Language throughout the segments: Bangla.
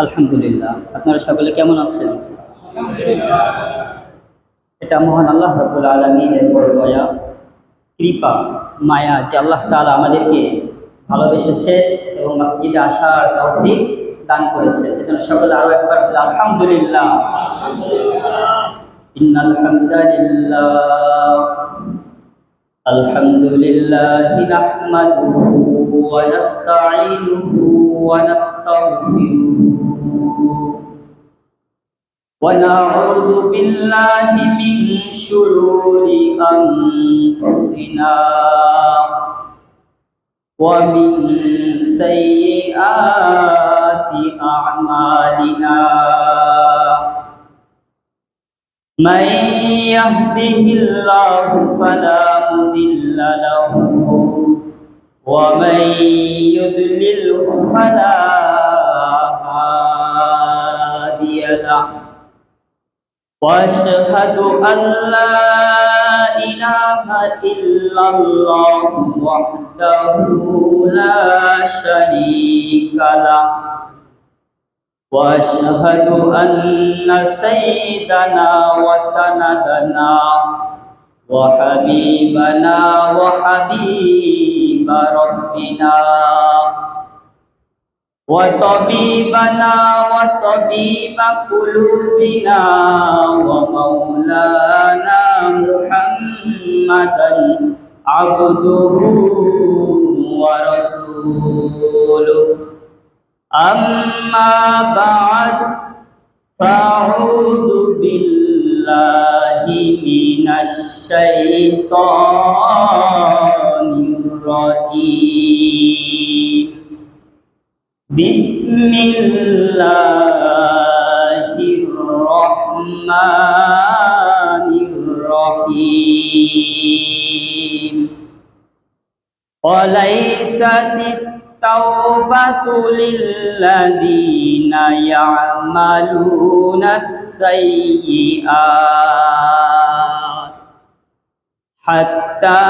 আলহামদুলিল্লাহ, আপনারা সকলে কেমন আছেন? এটা মহান আল্লাহ রাব্বুল আলামিনের বড় দয়া, কৃপা, মায়া যে আল্লাহ তাআলা আমাদেরকে ভালোবেসেছে এবং মসজিদে আসার তৌফিক দান করেছে। এজন্য সকলে আরো একবার বলি আলহামদুলিল্লাহ। ইন্নাল হামদালিল্লাহ আলহামদুলিল্লাহি নাহমাদুহু ওয়া নাস্তাঈনুহু ওয়া নাস্তাগফিরুহু ওয়া নাউযু বিল্লাহি মিন শুরুরি আনফুসিনা ওয়া মিন সাইয়্যাতি আ'মালিনা। من يهده الله فلا مضل له ومن يضلله فلا هادي له واشهد ان لا اله الا الله وحده لا شريك له واشهد ان سيدنا وسندنا وحبيبنا وحبيب ربنا وطبيبنا وطبيب قلوبنا ومولانا محمدا عبده ورسوله. أما بعد فأعوذ بالله من الشيطان الرجيم. بسم الله الرحمن الرحيم. وليست التوبة للذين يعملون السيئات حتى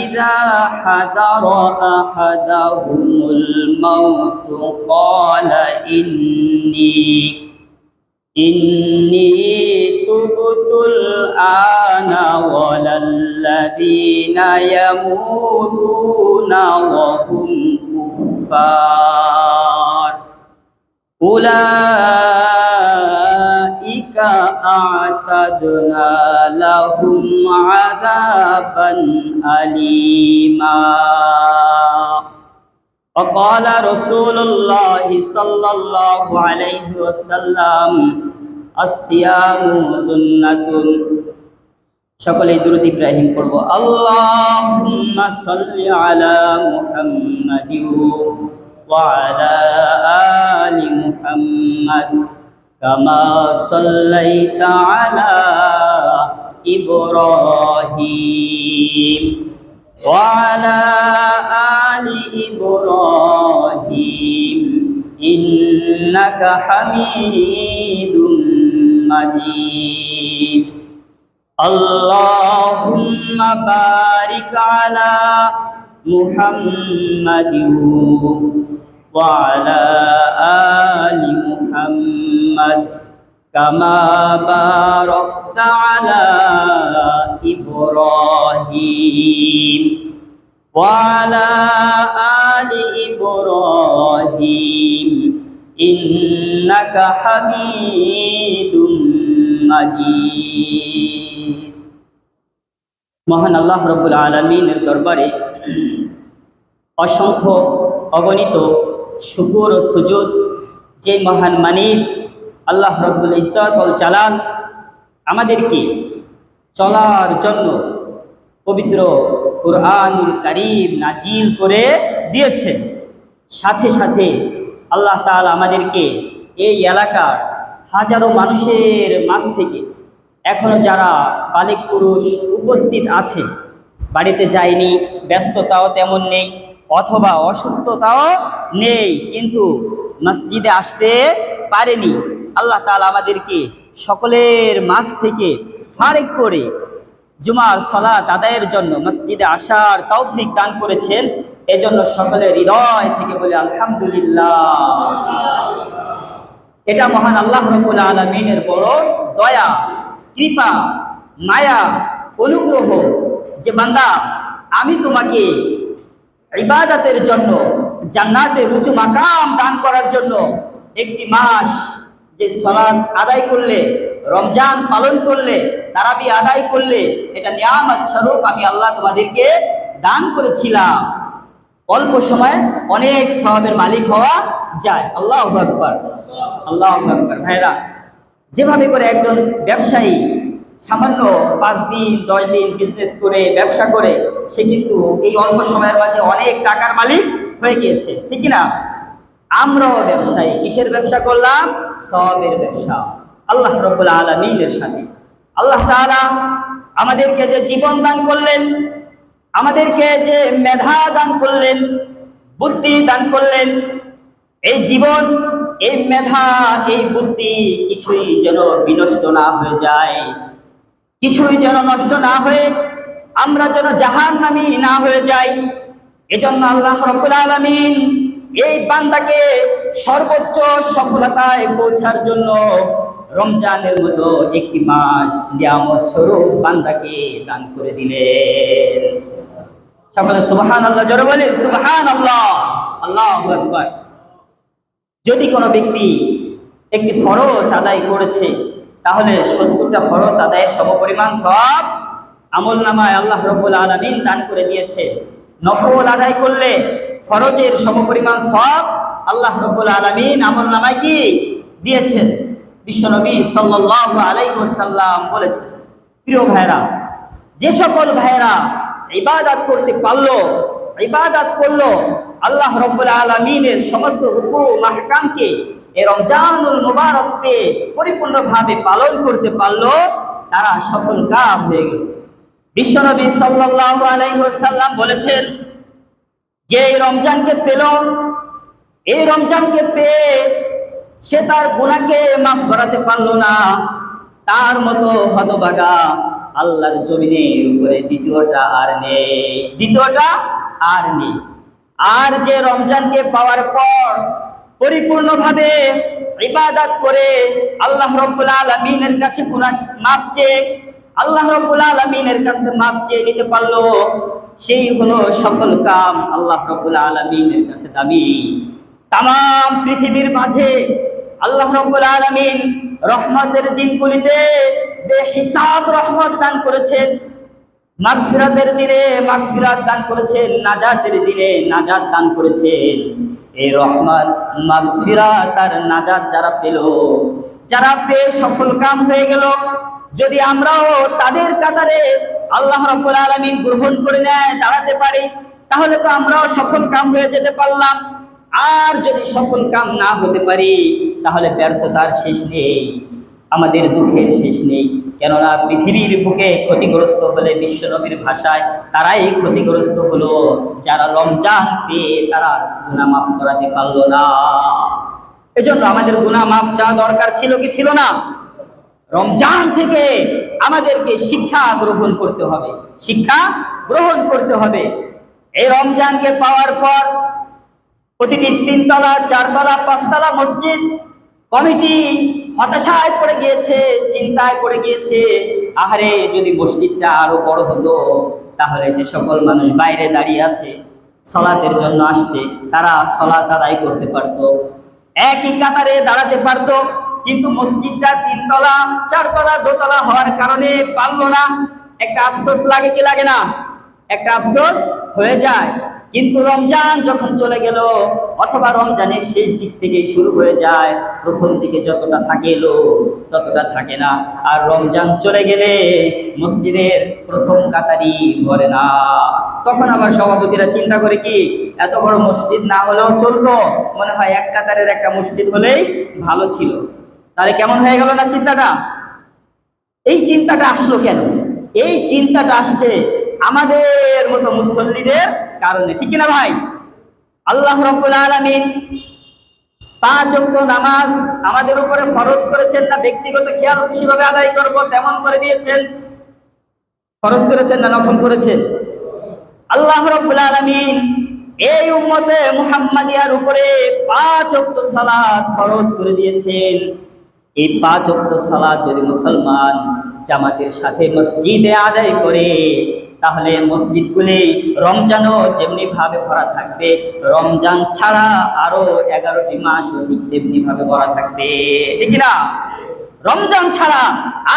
إذا حضر أحدهم الموت قال إني تبت الآن ولا الذين يموتون وهم كفار أولئك أعتدنا لهم عذابا أليما. وقال رسول الله صلى الله عليه وسلم الصيام جنة. সকলে দুরূদ ইব্রাহিম পড়ব। আল্লাহুম্মা সাল্লি আলা মুহাম্মাদি ওয়া আলা আলি মুহাম্মাদ কামা সাল্লাইতা আলা ইব্রাহিম ওয়া আলা আলি ইব্রাহিম ইন্নাকা হামিদুম মাজিদ. আল্লাহুম্মা বারিক আলা মুহাম্মাদিন ওয়া আলা আলি মুহাম্মাদ কামা বারাকতা আলা ইব্রাহিম ওয়া আলা আলি ইব্রাহিম ইন্নাকা হামিদুম মাজিদ. মহান আল্লাহ রাব্বুল আলামিনের দরবারে অসংখ্য অগণিত শুকর ও সুজুদ যে মহান মালিক আল্লাহ রাব্বুল ইজ্জত ওয়াল জালাল আমাদেরকে চলার জন্য পবিত্র কুরআনুল কারীম নাজিল করে দিয়েছেন। সাথে সাথে আল্লাহ তাআলা আমাদেরকে এই এলাকার হাজারো মানুষের মাঝ থেকে এখনো যারা বালিক পুরুষ উপস্থিত আছে, বাড়িতে যায়নি, ব্যস্ততাও তেমন নেই অথবা অসুস্থতাও নেই, কিন্তু মসজিদে আসতে পারেনি, আল্লাহ তাআলা আমাদেরকে সকলের মাঝ থেকে ফারিক করে জুমার সালাত আদায়ের জন্য মসজিদে আসার তৌফিক দান করেছেন। এজন্য সকলের হৃদয় থেকে বলে আলহামদুলিল্লাহ। এটা মহান আল্লাহ রাব্বুল আলামিনের বড় দয়া, কৃপা, মায়া, অনুগ্রহ যে বান্দা আমি তোমাকে ইবাদতের জন্য জান্নাতের উঁচু মাকাম দান করার জন্য একটি মাস যে সালাত আদায় করলে, রমজান পালন করলে, তারাবি আদায় করলে, এটা নিয়ামত স্বরূপ আমি আল্লাহ তোমাদেরকে দান করেছিলাম। অল্প সময়ে অনেক সওয়াবের মালিক হওয়া যায়। আল্লাহু আকবার, আল্লাহু আকবার। ভাইরা, যেভাবে করে একজন ব্যবসায়ী সামান্য 5 দিন 10 দিন বিজনেস করে ব্যবসা করে সে কিন্তু এই অল্প সময়ের মাঝে অনেক টাকার মালিক হয়ে গিয়েছে, ঠিক না? আমরাও ব্যবসায়ী, কিসের ব্যবসা করলাম? সওয়াবের ব্যবসা আল্লাহ রাব্বুল আলামিনের সাথে। আল্লাহ তাআলা আমাদেরকে যে জীবন দান করলেন, আমাদেরকে যে মেধা দান করলেন, বুদ্ধি দান করলেন, এই জীবন, এই মেধা, এই বুদ্ধি কিছুই যেন বিনষ্ট না হয়ে যায়, কিছুই যেন নষ্ট না হয়ে আমরা যেন জাহান্নামী না হয়ে যাই। এজন্য আল্লাহ রাব্বুল আলামিন এই বান্দাকে সর্বোচ্চ সফলতায় পৌঁছার জন্য রমজানের মতো একটি মাস নিয়ামত স্বরূপ বান্দাকে দান করে দিলেন। সকলে সুবহানাল্লাহ জোরে বলেন সুবহানাল্লাহ, আল্লাহু আকবার। যদি কোনো ব্যক্তি একটি ফরজ আদায় করেছে তাহলে 70টা ফরজ আদায়ের সমপরিমাণ সওয়াব আমলনামায় আল্লাহ রাব্বুল আলামিন দান করে দিয়েছে। নফল আদায় করলে ফরজের সমপরিমাণ সওয়াব আল্লাহ রাব্বুল আলামিন আমলনামায় কি দিয়েছেন? বিশ্বনবী সাল্লাল্লাহু আলাইহি ওয়াসাল্লাম বলেছেন। প্রিয় ভাইরা, যে সকল ভাইরা ইবাদত করতে পারলো, ইবাদত করলো, আল্লাহ রাব্বুল আলামিনের সমস্ত হুকুম আহকামকে এই রমজানুল মুবারককে পরিপূর্ণভাবে পালন করতে পারলো, তারা সফল কাম হয়ে গেল। বিশ্বনবী সাল্লাল্লাহু আলাইহি ওয়াসাল্লাম বলেছেন যে এই রমজানকে পেল, এই রমজানকে পেয়ে সে তার গুনাহকে মাফ করাতে পারলো না, তার মতো হতভাগা আল্লাহর জমিনের উপরে দ্বিতীয়টা আর নেই, দ্বিতীয়টা আর নেই। আর যে রমজানকে পাওয়ার পর পরিপূর্ণভাবে ইবাদত করে আল্লাহ রাব্বুল আলামিনের কাছে গুনাহ মাফ চেয়ে আল্লাহ রাব্বুল আলামিনের কাছে মাফ চেয়ে নিতে পারলো, সেই হলো সফল কাম আল্লাহ রাব্বুল আলামিনের কাছে দামি। তামাম পৃথিবীর মাঝে আল্লাহ রাব্বুল আলামিন রহমতের দিনগুলিতে বেহিসাব রহমত দান করেছেন, মাগফিরাতের দিনে মাগফিরাত দান করেছেন, নাজাতের দিনে নাজাত দান করেছেন। এই রহমত, মাগফিরাত আর নাজাত যারা পেল, যারা পেয়ে সফল কাম হয়ে গেল, যদি আমরাও তাদের কাতারে আল্লাহ রাব্বুল আলামিন গ্রহণ করে নেয়, দাঁড়াতে পারি, তাহলে তো আমরাও সফল কাম হয়ে যেতে পারলাম। আর যদি সফল কাম না হতে পারি তাহলে ব্যর্থতার শেষ নেই, আমাদের দুঃখের শেষ নেই। কেননা পৃথিবীর বুকে ক্ষতিগ্রস্ত হলে বিশ্বনবীর ভাষায় তারাই ক্ষতিগ্রস্ত হলো যারা রমজান পেয়ে তারা গুনাহ মাফ করাতে পারলো না। এজন্য আমাদের গুনাহ মাফ চাওয়া দরকার ছিল কি ছিল না? রমজান থেকে আমাদেরকে শিক্ষা গ্রহণ করতে হবে, শিক্ষা গ্রহণ করতে হবে। এই রমজানকে পাওয়ার পর প্রতিটি 3 তলা 4 তলা 5 তলা মসজিদ কমিটি হতাশায় পড়ে গিয়েছে, চিন্তায় পড়ে গিয়েছে। আহারে, যদি মসজিদটা আরো বড় হতো তাহলে যে সকল মানুষ বাইরে দাঁড়িয়ে আছে সালাতের জন্য আসছে তারা সালাত আদায় করতে পারতো, একই কাতারে দাঁড়াতে পারতো। কিন্তু মসজিদটা 3 তলা 4 তলা 2 তলা হওয়ার কারণে পারলো না। একটা আফসোস লাগে কি লাগে না? একটা আফসোস হয়ে যায়। কিন্তু রমজান যখন চলে গেল, অথবা রমজানের শেষ দিক থেকেই শুরু হয়ে যায়, প্রথম দিকে যতটা থাকে লোক ততটা থাকে না। আর রমজান চলে গেলে মসজিদের প্রথম কাতারি ভরে না। তখন আবার সভাপতিরা চিন্তা করে কি, এত বড় মসজিদ না হলেও চলতো, মনে হয় এক কাতারের একটা মসজিদ হলেই ভালো ছিল। তাহলে কেমন হয়ে গেল না চিন্তাটা? এই চিন্তাটা আসলো কেন? এই চিন্তাটা আসছে আমাদের মতো মুসল্লিদের কারণে, ঠিক না ভাই? আল্লাহ রাব্বুল আলামিন 5 ওয়াক্ত নামাজ আমাদের উপরে ফরজ করেছেন না ব্যক্তিগত খেয়াল খুশিভাবে আদায় করব তেমন করে দিয়েছেন। ফরজ করেছেন না নফল করেছেন? আল্লাহ রাব্বুল আলামিন এই উম্মতে মুহাম্মাদিয়ার উপরে 5 ওয়াক্ত সালাত ফরজ করে দিয়েছেন। এই 5 ওয়াক্ত সালাত যদি মুসলমান জামাতের সাথে মসজিদে আদায় করে, তাহলে মসজিদগুলি রমজানও যেমনি ভাবে ভরা থাকবে, রমজান ছাড়া আরো 11টি মাসও ঠিক তেমনি ভাবে ভরা থাকবে, ঠিক না? রমজান ছাড়া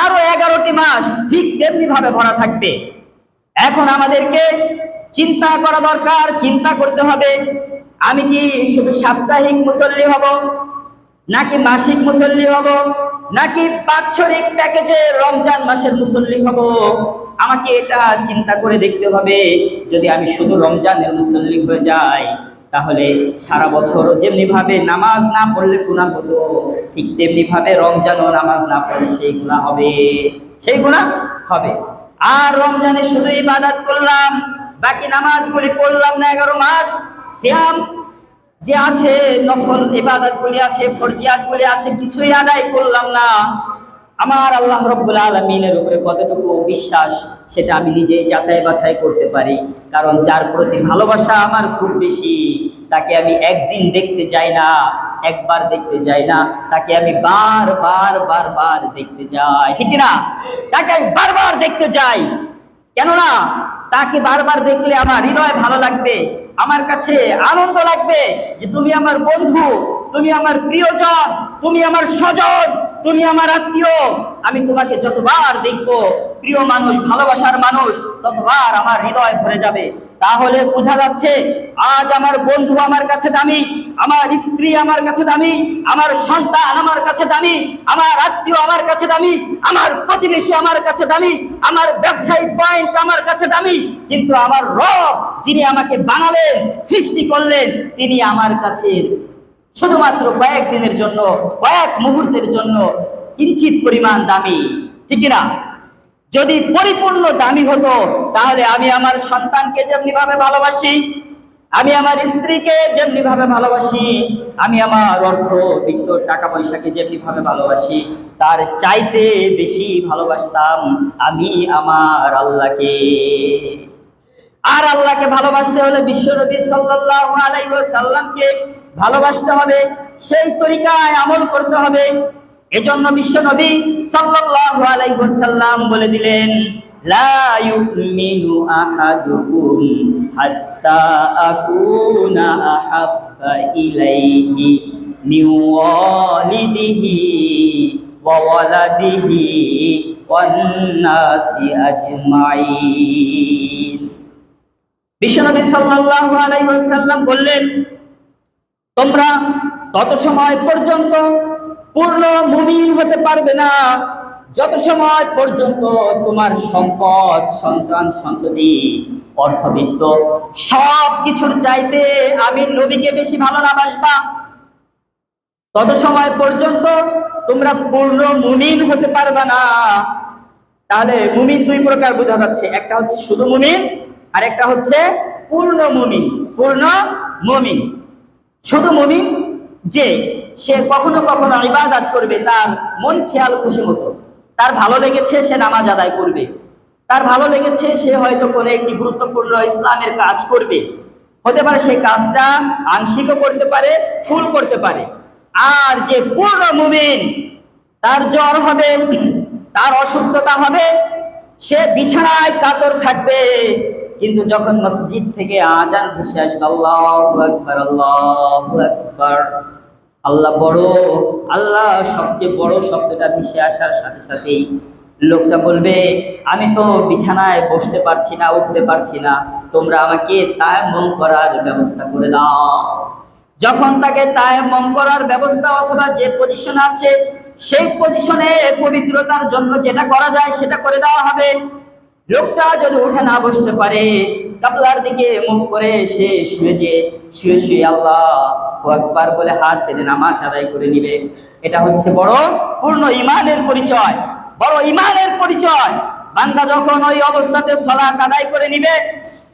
আরো 11টি মাস ঠিক তেমনি ভাবে ভরা থাকবে। এখন আমাদেরকে চিন্তা করা দরকার, চিন্তা করতে হবে, আমি কি শুধু সাপ্তাহিক মুসল্লি হব, নাকি মাসিক মুসল্লি হব, নাকি বাৎসরিক প্যাকেজে রমজান মাসের মুসল্লি হব? আমাকে এটা চিন্তা করে দেখতে হবে। যদি আমি শুধু রমজানের মুসল্লি হয়ে যাই, তাহলে সারা বছর যেমনি ভাবে নামাজ না পড়লে গুনাহ হতো, ঠিক তেমনি ভাবে রমজানও নামাজ না পড়লে সেই গুনাহ হবে, সেই গুনাহ হবে। আর রমজানে শুধু ইবাদত করলাম, বাকি নামাজগুলি পড়লাম না, 11 মাস সিয়াম যে আছে, নফল ইবাদতগুলি আছে, ফরজিয়াতগুলি আছে, কিছুই আদায় করলাম না, আমার আল্লাহ রাব্বুল আলামিনের উপরে কতটুকু বিশ্বাস সেটা আমি নিজেই যাচাই বাছাই করতে পারি। কারণ যার প্রতি ভালোবাসা আমার খুব বেশি, তাকে আমি একদিন দেখতে যাই না, একবার দেখতে যাই না, তাকে আমি বারবার দেখতে যাই, ঠিক না? তাকে আমি বারবার দেখতে যাই, কেননা তাকে বারবার দেখলে আমার হৃদয় ভালো লাগবে, আমার কাছে আনন্দ লাগবে যে তুমি আমার বন্ধু, তুমি আমার প্রিয়জন, তুমি আমার স্বজন, তুমি আমার আত্মীয়। আমি তোমাকে যতবার দেখবো, প্রিয় মানুষ, ভালোবাসার মানুষ, ততবার আমার হৃদয় ভরে যাবে। তাহলে বোঝা যাচ্ছে আজ আমার বন্ধু আমার কাছে দামি, আমার স্ত্রী আমার কাছে দামি, আমার সন্তান আমার কাছে দামি, আমার আত্মীয় আমার কাছে দামি, আমার প্রতিবেশী আমার কাছে দামি, আমার ব্যবসায়িক পয়েন্ট আমার কাছে দামি, কিন্তু আমার রব যিনি আমাকে বানালেন, সৃষ্টি করলেন, তিনি আমার কাছে শুধুমাত্র কয়েকদিনের জন্য, কয়েক মুহূর্তের জন্য কিঞ্চিত পরিমাণ দামি, ঠিক না? যদি পরিপূর্ণ দামি হতো, তাহলে আমি আমার সন্তানকে যেমনি ভাবে ভালোবাসি, আমি আমার স্ত্রীকে যেমনি ভাবে ভালোবাসি, আমি আমার অর্থ বিত্ত টাকা পয়সাকে যেমনি ভাবে ভালোবাসি, তার চাইতে বেশি ভালোবাসতাম আমি আমার আল্লাহকে। আর আল্লাহকে ভালোবাসতে হলে বিশ্বনবী সাল্লাল্লাহু আলাইহি ওয়াসাল্লামকে ভালোবাসতে হবে, সেই তরিকায় আমল করতে হবে। এজন্য বিশ্বনবী সাল্লাল্লাহু আলাইহি ওয়াসাল্লাম বলে দিলেন, লা ইউমিনু আহাদুকুম হাত্তা আকুনা আহাব্বা ইলাইহি মিন ওয়ালিদিহি ওয়া ওয়ালাদিহি ওয়ান নাসি আজমাইন। বিশ্বনবী সাল্লাল্লাহু আলাইহি ওয়াসাল্লাম বললেন, তোমরা তত সময় পর্যন্ত পূর্ণ মুমিন হতে পারবে না যত সময় পর্যন্ত তোমার সম্পদ, সন্তান সন্ততি, অর্থবিত্ত সব কিছুর চাইতে আমি নবীকে বেশি ভালো না বাসবা, তত সময় পর্যন্ত তোমরা পূর্ণ মুমিন হতে পারবে না। তাহলে মুমিন দুই প্রকার বোঝা যাচ্ছে, একটা হচ্ছে শুধু মুমিন, আর একটা হচ্ছে পূর্ণ মুমিন। পূর্ণ মুমিন শুধু মুমিন যে সে কখনো কখনো ইবাদত করবে তার মন খেয়াল খুশি মতো, তার ভালো লেগেছে সে নামাজ আদায় করবে, তার ভালো লেগেছে সে হয়তো কোনো একটি গুরুত্বপূর্ণ ইসলামের কাজ করবে, হতে পারে সেই কাজটা আংশিকও করতে পারে, ফুল করতে পারে। আর যে পূর্ণ মুমিন, তার জ্বর হবে, তার অসুস্থতা হবে, সে বিছানায় কাতর থাকবে, কিন্তু যখন মসজিদ থেকে আজান ভেসে আসবে, আল্লাহু আকবার, আল্লাহু আকবার, আল্লাহ বড়, আল্লাহ সবচেয়ে বড় শব্দটা ভেসে আসার সাথে সাথেই লোকটা বলবে, আমি তো বিছানায় বসতে পারছি না, উঠতে পারছি না, তোমরা আমাকে তায়াম্মুম করার ব্যবস্থা করে দাও। যখন তাকে তায়াম্মুম করার ব্যবস্থা অথবা যে পজিশন আছে সেই পজিশনে পবিত্রতার জন্য যেটা করা যায় সেটা করে দেওয়া হবে। লোকটা যদি উঠে না বসতে পারে, কাবলার দিকে মুখ করে সে শুয়ে শুয়ে আল্লাহু আকবার বলে হাত পেতে নামাজ আদায় করে নিবে। এটা হচ্ছে বড় পূর্ণ ঈমানের পরিচয়, বড় ঈমানের পরিচয়। বান্দা যখন ওই অবস্থাতে সালাত আদায় করে নিবে,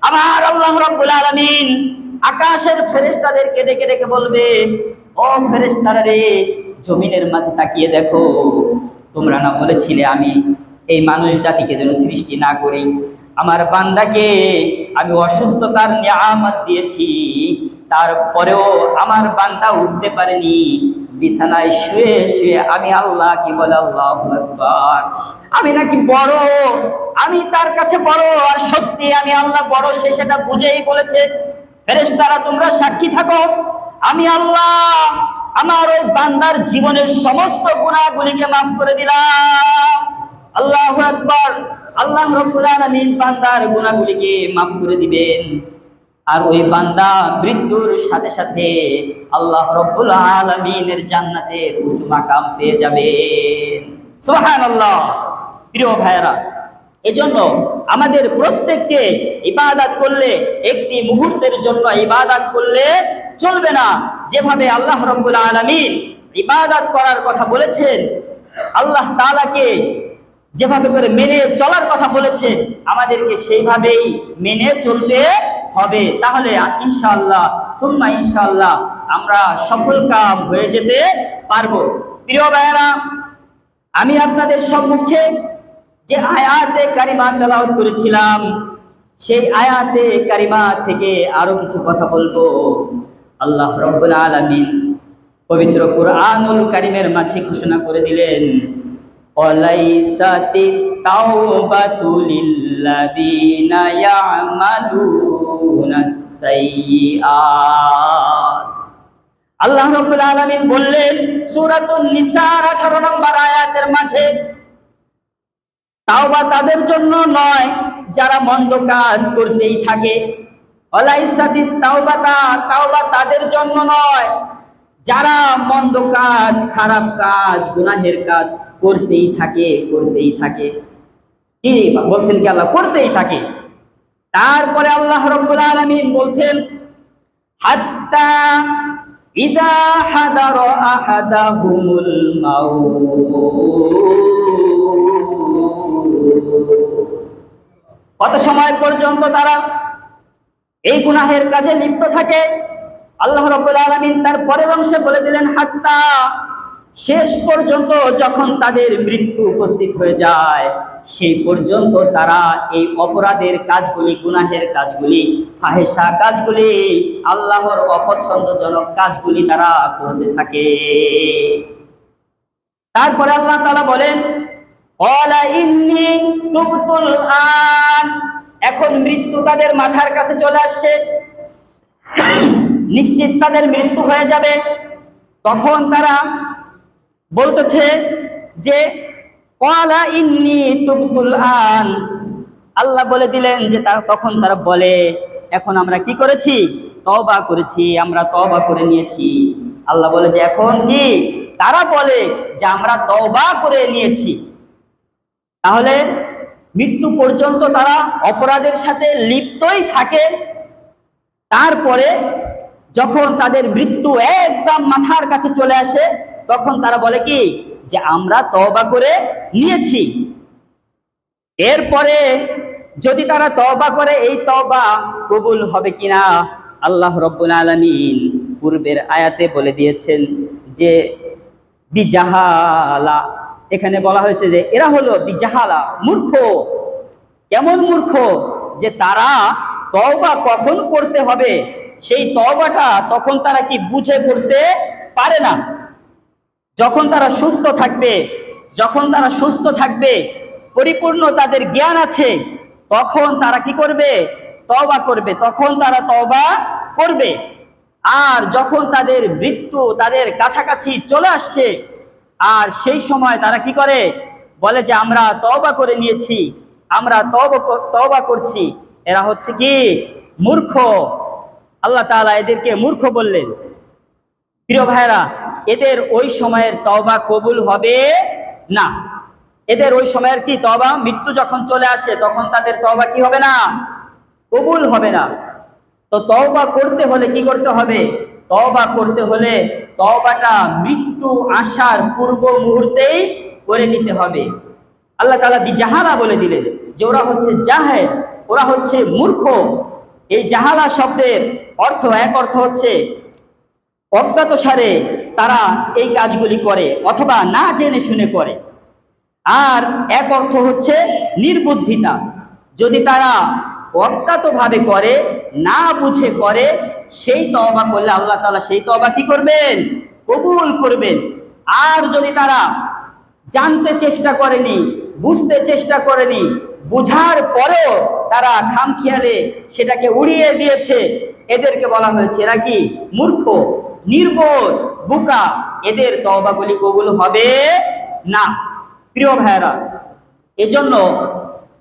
আমার আল্লাহ রাব্বুল আলামিন আকাশের ফেরেশতাদেরকে ডেকে ডেকে বলবে, ও ফেরেশতারা রে, জমিনের মাঝে তাকিয়ে দেখো, তোমরা না বলেছিলে আমি এই মানুষ জাতিকে যেন সৃষ্টি না করি। আমার বান্দাকে আমি অসুস্থতার নিয়ামত দিয়েছি, তারপরেও আমার বান্দা উঠতে পারেনি, বিছানায় শুয়ে শুয়ে আমি আল্লাহ কি বলে আল্লাহু আকবার, আমি নাকি বড়, আমি তার কাছে বড়, আর সত্যি আমি আল্লাহ বড়, সে সেটা বুঝেই বলেছে। ফেরেশতারা তোমরা সাক্ষী থাকো, আমি আল্লাহ আমার ওই বান্দার জীবনের সমস্ত গুনাহগুলিকে মাফ করে দিলাম। আল্লাহু আকবার। আল্লাহ রাব্বুল আলামিন বান্দার গুনাহগুলিকে মাফ করে দিবেন, আর ওই বান্দা মৃত্যুর সাথে সাথে আল্লাহ রাব্বুল আলামিনের জান্নাতের উঁচু মাকাম পেয়ে যাবেন। সুবহানাল্লাহ। প্রিয় ভাইরা, এজন্য আমাদের প্রত্যেককে ইবাদত করলে, একটি মুহূর্তের জন্য ইবাদত করলে চলবে না। যেভাবে আল্লাহ রাব্বুল আলামিন ইবাদত করার কথা বলেছেন, আল্লাহ তাআলাকে যেভাবে করে মেনে চলার কথা বলেছেন, আমাদেরকে সেইভাবেই মেনে চলতে হবে। তাহলে ইনশাআল্লাহ সুম্মা ইনশাআল্লাহ আমরা সফল কাম হয়ে যেতে পারবো। প্রিয় ভাইরা, আমি আপনাদের সম্মুখে যে আয়াতে কারিমা তেলাওয়াত করেছিলাম, সেই আয়াতে কারিমা থেকে আরো কিছু কথা বলবো। আল্লাহ রাব্বুল আলামিন পবিত্র কুরআনুল কারীমের মাঝে ঘোষণা করে দিলেন, ওয়ালাইসাতিত তাওবাতু লিল্লাযিনা ইয়ামালুনাস সাইয়্যাত। আল্লাহ রাব্বুল আলামিন বললেন সূরাতুন নিসার 18 নম্বর আয়াতের মাঝে, তাওবা তাদের জন্য নয় যারা মন্দ কাজ করতেই থাকে। ওয়ালাইসাতিত তাওবাতা, তাওবা তাদের জন্য নয় যারা মন্দ কাজ, খারাপ কাজ, গুনাহের কাজ করতেই থাকে। কি বলছেন কি আল্লাহ? করতেই থাকে। তারপরে আল্লাহ রাব্বুল আলামিন বলছেন, হাত্তা ইযা হাদারা আহাদাহুমুল মাউত, কত সময় পর্যন্ত তারা এই গুনাহের কাজে লিপ্ত থাকে। আল্লাহ রাব্বুল আলামিন তার পরের অংশে বলে দিলেন হাত্তা, শেষ পর্যন্ত যখন তাদের মৃত্যু উপস্থিত হয়ে যায়, সেই পর্যন্ত তারা এই অপরাধের কাজগুলি, গুনাহের কাজগুলি, ফাহেসা কাজগুলি, আল্লাহর অপছন্দজনক কাজগুলি তারা করতে থাকে। তারপরে আল্লাহ তাআলা বলেন, ক্বালা ইন্নী তুবতুল আন, এখন মৃত্যু তাদের মাথার কাছে চলে আসছে, নিশ্চিত তাদের মৃত্যু হয়ে যাবে। তখন তারা বলতেছে যে ক্বালা ইন্নী তুবতুল আন, আল্লাহ বলে দিলেন যে তখন তারা বলে, এখন আমরা কি করেছি? তওবা করেছি, আমরা তওবা করে নিয়েছি। আল্লাহ বলে যে এখন কি? তারা বলে যে আমরা তওবা করে নিয়েছি। তাহলে মৃত্যু পর্যন্ত তারা অপরাধের সাথে লিপ্তই থাকে। তারপরে যখন তাদের মৃত্যু একদম মাথার কাছে চলে আসে, তখন তারা বলে কি? যে আমরা তওবা করে নিয়েছি। এরপরে যদি তারা তওবা করে, এই তওবা কবুল হবে কিনা আল্লাহ রাব্বুল আলামিন পূর্বের আয়াতে বলে দিয়েছেন যে বিজাহালা। এখানে বলা হয়েছে যে এরা হলো বিজাহালা, মূর্খ। কেমন মূর্খ? যে তারা তওবা কখন করতে হবে সেই তওবাটা তখন তারা কি বুঝে করতে পারে না। যখন তারা সুস্থ থাকবে, পরিপূর্ণ তাদের জ্ঞান আছে, তখন তারা কি করবে? তওবা করবে, তখন তারা তওবা করবে। আর যখন তাদের মৃত্যু তাদের কাছাকাছি চলে আসছে, আর সেই সময় তারা কি করে? বলে যে আমরা তওবা করে নিয়েছি, আমরা তওবা করছি। এরা হচ্ছে কি? মূর্খ। আল্লাহ তাআলা এদেরকে মূর্খ বললেন। প্রিয় ভাইরা, এদের ওই সময়ের তওবা কবুল হবে না। এদের ওই সময়ের কি তওবা, মৃত্যু যখন চলে আসে তখন তাদের তওবা কি হবে না? কবুল হবে না। তো তওবা করতে হলে কি করতে হবে? তওবা করতে হলে তওবাটা মৃত্যু আসার পূর্ব মুহূর্তেই করে নিতে হবে। আল্লাহ তাআলা বিজাহালা বলে দিলেন যে ওরা হচ্ছে জাহেল, ওরা হচ্ছে মূর্খ। এই জাহালা শব্দের এক অর্থ হচ্ছে অজ্ঞাতসারে তারা এই কাজগুলি করে, অথবা না জেনে শুনে করে। আর এক অর্থ হচ্ছে নির্বুদ্ধিতা। যদি তারা অজ্ঞাতভাবে করে, না বুঝে করে, সেই তওবা করলে আল্লাহ তাআলা সেই তওবা কি করবেন? কবুল করবেন। আর যদি তারা জানতে চেষ্টা করেনি, বুঝতে চেষ্টা করেনি, বুঝার পরেও তারা খামখেয়ালে সেটাকে উড়িয়ে দিয়েছে, এদেরকে বলা হয়েছে এরা কি? মূর্খ, নির্বোধ, বোকা। এদের তওবাগুলি কবুল হবে না। প্রিয় ভাইরা, এজন্য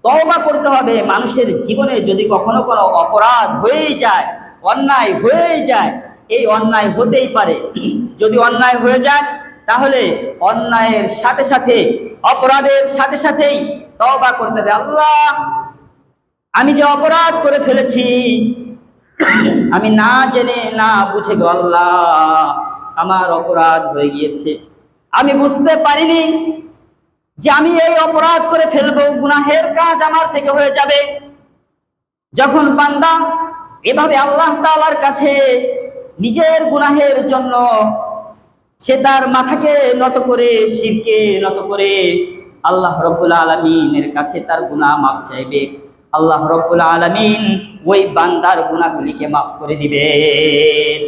তওবা করতে হবে। মানুষের জীবনে যদি কখনো কোনো অপরাধ হয়েই যায়, অন্যায় হয়েই যায়, এই অন্যায় হতেই পারে, যদি অন্যায় হয়ে যায় তাহলে অন্যায়ের সাথে সাথে, অপরাধের সাথে সাথেই তওবা করতে হবে। আল্লাহ, আমি যে অপরাধ করে ফেলেছি, আমি না জেনে না বুঝে গো আল্লাহ, আমার অপরাধ হয়ে গিয়েছে, আমি বুঝতে পারিনি যে আমি এই অপরাধ করে ফেলবো, গুনাহের কাজ আমার থেকে হয়ে যাবে। যখন বান্দা এভাবে আল্লাহ তাআলার কাছে নিজের গুনাহের জন্য সে তার মাথাকে নত করে, শিরকে নত করে আল্লাহ রব্বুল আলামিনের কাছে তার গুনাহ মাফ চাইবে, আল্লাহ রব্বুল আলামিন ওই বান্দার গুনাহগুলিকে মাফ করে দিবেন।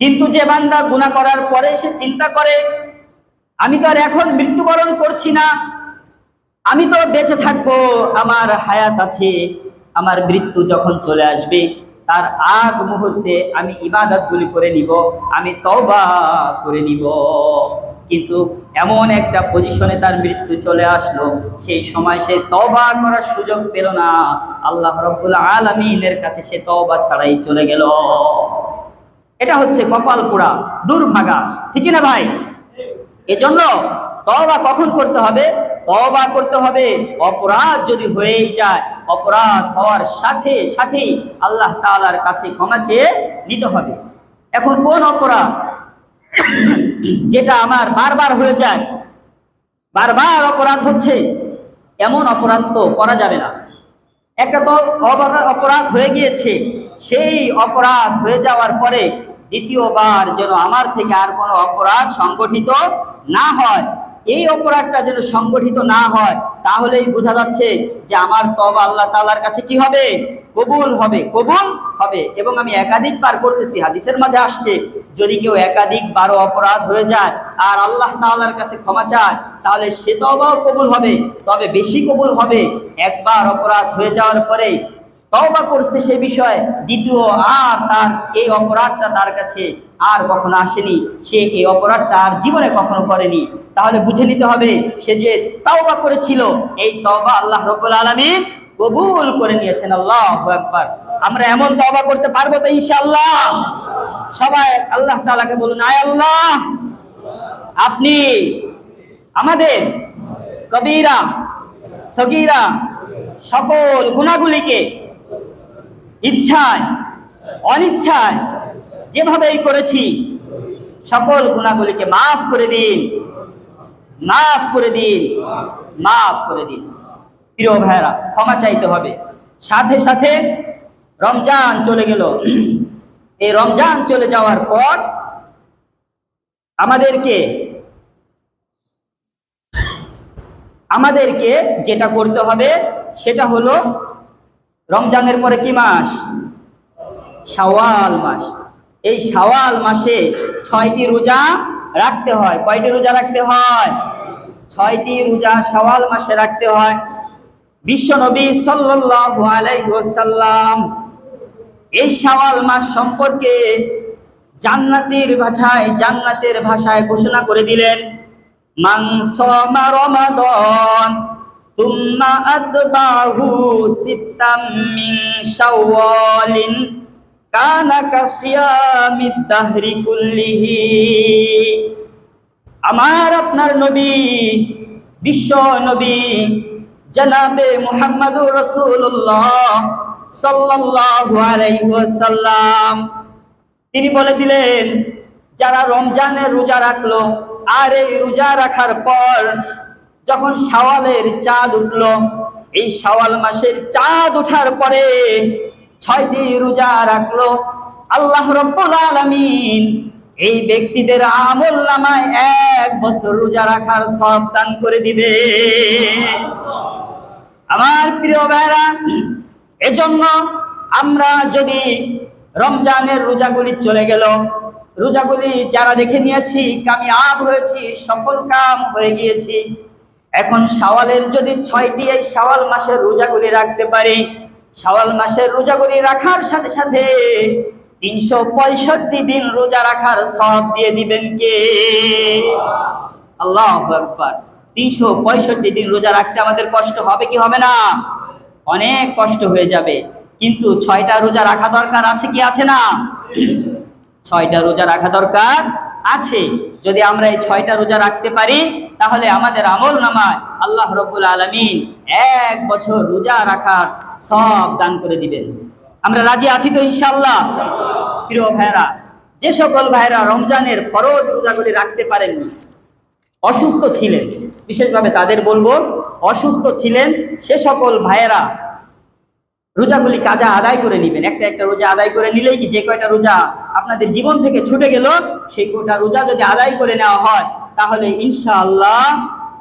কিন্তু যে বান্দা গুনাহ করার পরে সে চিন্তা করে, আমি তো আর এখন মৃত্যুবরণ করছি না, আমি তো বেঁচে থাকবো, আমার হায়াত আছে, আমার মৃত্যু যখন চলে আসবে তার আগ মুহূর্তে আমি ইবাদতগুলি করে নিব, আমি তওবা করে নিব। কিন্তু এমন একটা পজিশনে তার মৃত্যু চলে আসলো, সেই সময় সে তওবা করার সুযোগ পেল না, আল্লাহ রাব্বুল আলামিনের কাছে সে তওবা ছাড়াই চলে গেল। এটা হচ্ছে কপাল পোড়া, দুর্ভাগা, ঠিক না ভাই? এজন্য তওবা কখন করতে হবে? তওবা করতে হবে অপরাধ যদি হয়েই যায়, অপরাধ হওয়ার সাথে সাথেই আল্লাহ তাআলার কাছে ক্ষমা চেয়ে নিতে হবে। এখন কোন অপরাধ যেটা আমার বারবার হয়ে যায়, বারবার অপরাধ হচ্ছে, এমন অপরাধ তো করা যাবে না। একটা তো অপরাধ হয়ে গিয়েছে, সেই অপরাধ হয়ে যাওয়ার পরে দ্বিতীয়বার যেন আমার থেকে আর কোনো অপরাধ সংগঠিত না হয়। এই অপরাধটা যেন সংগঠিত না হয়, তাহলেই বোঝা যাচ্ছে যে আমার তওবা আল্লাহ তাআলার কাছে কি হবে? কবুল হবে, কবুল হবে। এবং আমি একাধিকবার করতেছি, হাদিসের মাঝে আসছে, যদি কেউ একাধিকবারও অপরাধ হয়ে যায় আর আল্লাহ তাআলার কাছে ক্ষমা চায়, তাহলে সে তওবাও কবুল হবে, তবে বেশি কবুল হবে একবার অপরাধ হয়ে যাওয়ার পরে তওবা করছে সে বিষয়ে, দ্বিতীয় আর তার এই অপরাধটা তার কাছে আর কখনো আসেনি, সে এই অপরাধটা আর জীবনে কখনো করেনি। তাহলে বুঝে নিতে হবে সে যে তওবা করেছিল, এই তওবা আল্লাহ রাব্বুল আলামিন কবুল করে নিয়েছেন। আল্লাহু আকবার। আমরা এমন তওবা করতে পারবো তো ইনশাআল্লাহ? সবাই আল্লাহ তাআলাকে বলুন, আয় আল্লাহ, আপনি আমাদের কবিরা সগীরা সকল গুনাহগুলিকে ইচ্ছায় অনিচ্ছায় যেভাবেই করেছি সকল গুনাহগুলিকে মাফ করে দিন, মাফ করে দিন, মাফ করে দিন। প্রিয় ভাইরা, ক্ষমা চাইতে হবে। সাথে সাথে রমজান চলে গেল। এই রমজান চলে যাওয়ার পর আমাদেরকে যেটা করতে হবে সেটা হলো, রমজানের পরে কি মাস? শাওয়াল মাস। এই শাওয়াল মাসে 6টি রোজা রাখতে হয়। কয়টি রোজা রাখতে হয়? 6টি রোজা শাওয়াল মাসে রাখতে হয়। বিশ্বনবী সাল্লাল্লাহু আলাইহি ওয়াসাল্লাম এই শাওয়াল মাস সম্পর্কে জান্নাতের ভাষায় ঘোষণা করে দিলেন, মান সামা রমাদান তুম্মা আতবাহু সিত্তাম মিন শাওয়ালিন কানা কাসিয়ামিদ দাহরি কুল্লিহি। আমার আপনার নবী, বিশ্ব নবী জনাবে মুহাম্মদুর রাসূলুল্লাহ সাল্লাল্লাহু আলাইহি ওয়াসাল্লাম তিনি বলে দিলেন, যারা রমজানের রোজা রাখলো আর এই রোজা রাখার পর যখন শাওয়ালের চাঁদ উঠলো, এই শাওয়াল মাসের চাঁদ ওঠার পরে 6টি রোজা রাখলো, আল্লাহ রাব্বুল আলামিন এই ব্যক্তিদের আমল নামায় 1 বছর রোজা রাখার সওয়াব দান করে দিবে। আমার প্রিয় ভাইরা, এজন্য আমরা যদি রমজানের রোজাগুলি চলে গেল, রোজাগুলি যারা রেখে নিয়েছি কামিয়াব হয়েছি, সফল কাম হয়ে গিয়েছি। এখন শাওয়ালের যদি 6টি এই শাওয়াল মাসের রোজাগুলি রাখতে পারি, শাওয়াল মাসের রোজাগুলি রাখার সাথে সাথে 365 দিন রোজা রাখার সওয়াব দিয়ে দিবেন কে? আল্লাহু আকবার। 365 দিন রোজা রাখতে আমাদের কষ্ট হবে কি হবে না? অনেক কষ্ট হয়ে যাবে, কিন্তু 6টা রোজা রাখা দরকার আছে কি আছে না? 6টা রোজা রাখা দরকার আছে। যদি আমরা এই 6টা রোজা রাখতে পারি তাহলে আমাদের আমল নামায় আল্লাহ রাব্বুল আলামিন 1 বছর রোজা রাখার সওয়াব দান করে দিবেন। আমরা রাজি আছি তো ইনশাআল্লাহ? প্রিয় ভাইরা, যে সকল ভাইরা রমজানের ফরজ রোজাগুলি রাখতে পারেননি, অসুস্থ ছিলেন, বিশেষভাবে তাদের বলবো, অসুস্থ ছিলেন সে সকল ভাইয়েরা রোজাগুলি কাজা আদায় করে নেবেন। একটা একটা রোজা আদায় করে নিলেই কি, যে কয়টা রোজা আপনাদের জীবন থেকে ছুটে গেল সেই কয়টা রোজা যদি আদায় করে নেওয়া হয় তাহলে ইনশাআল্লাহ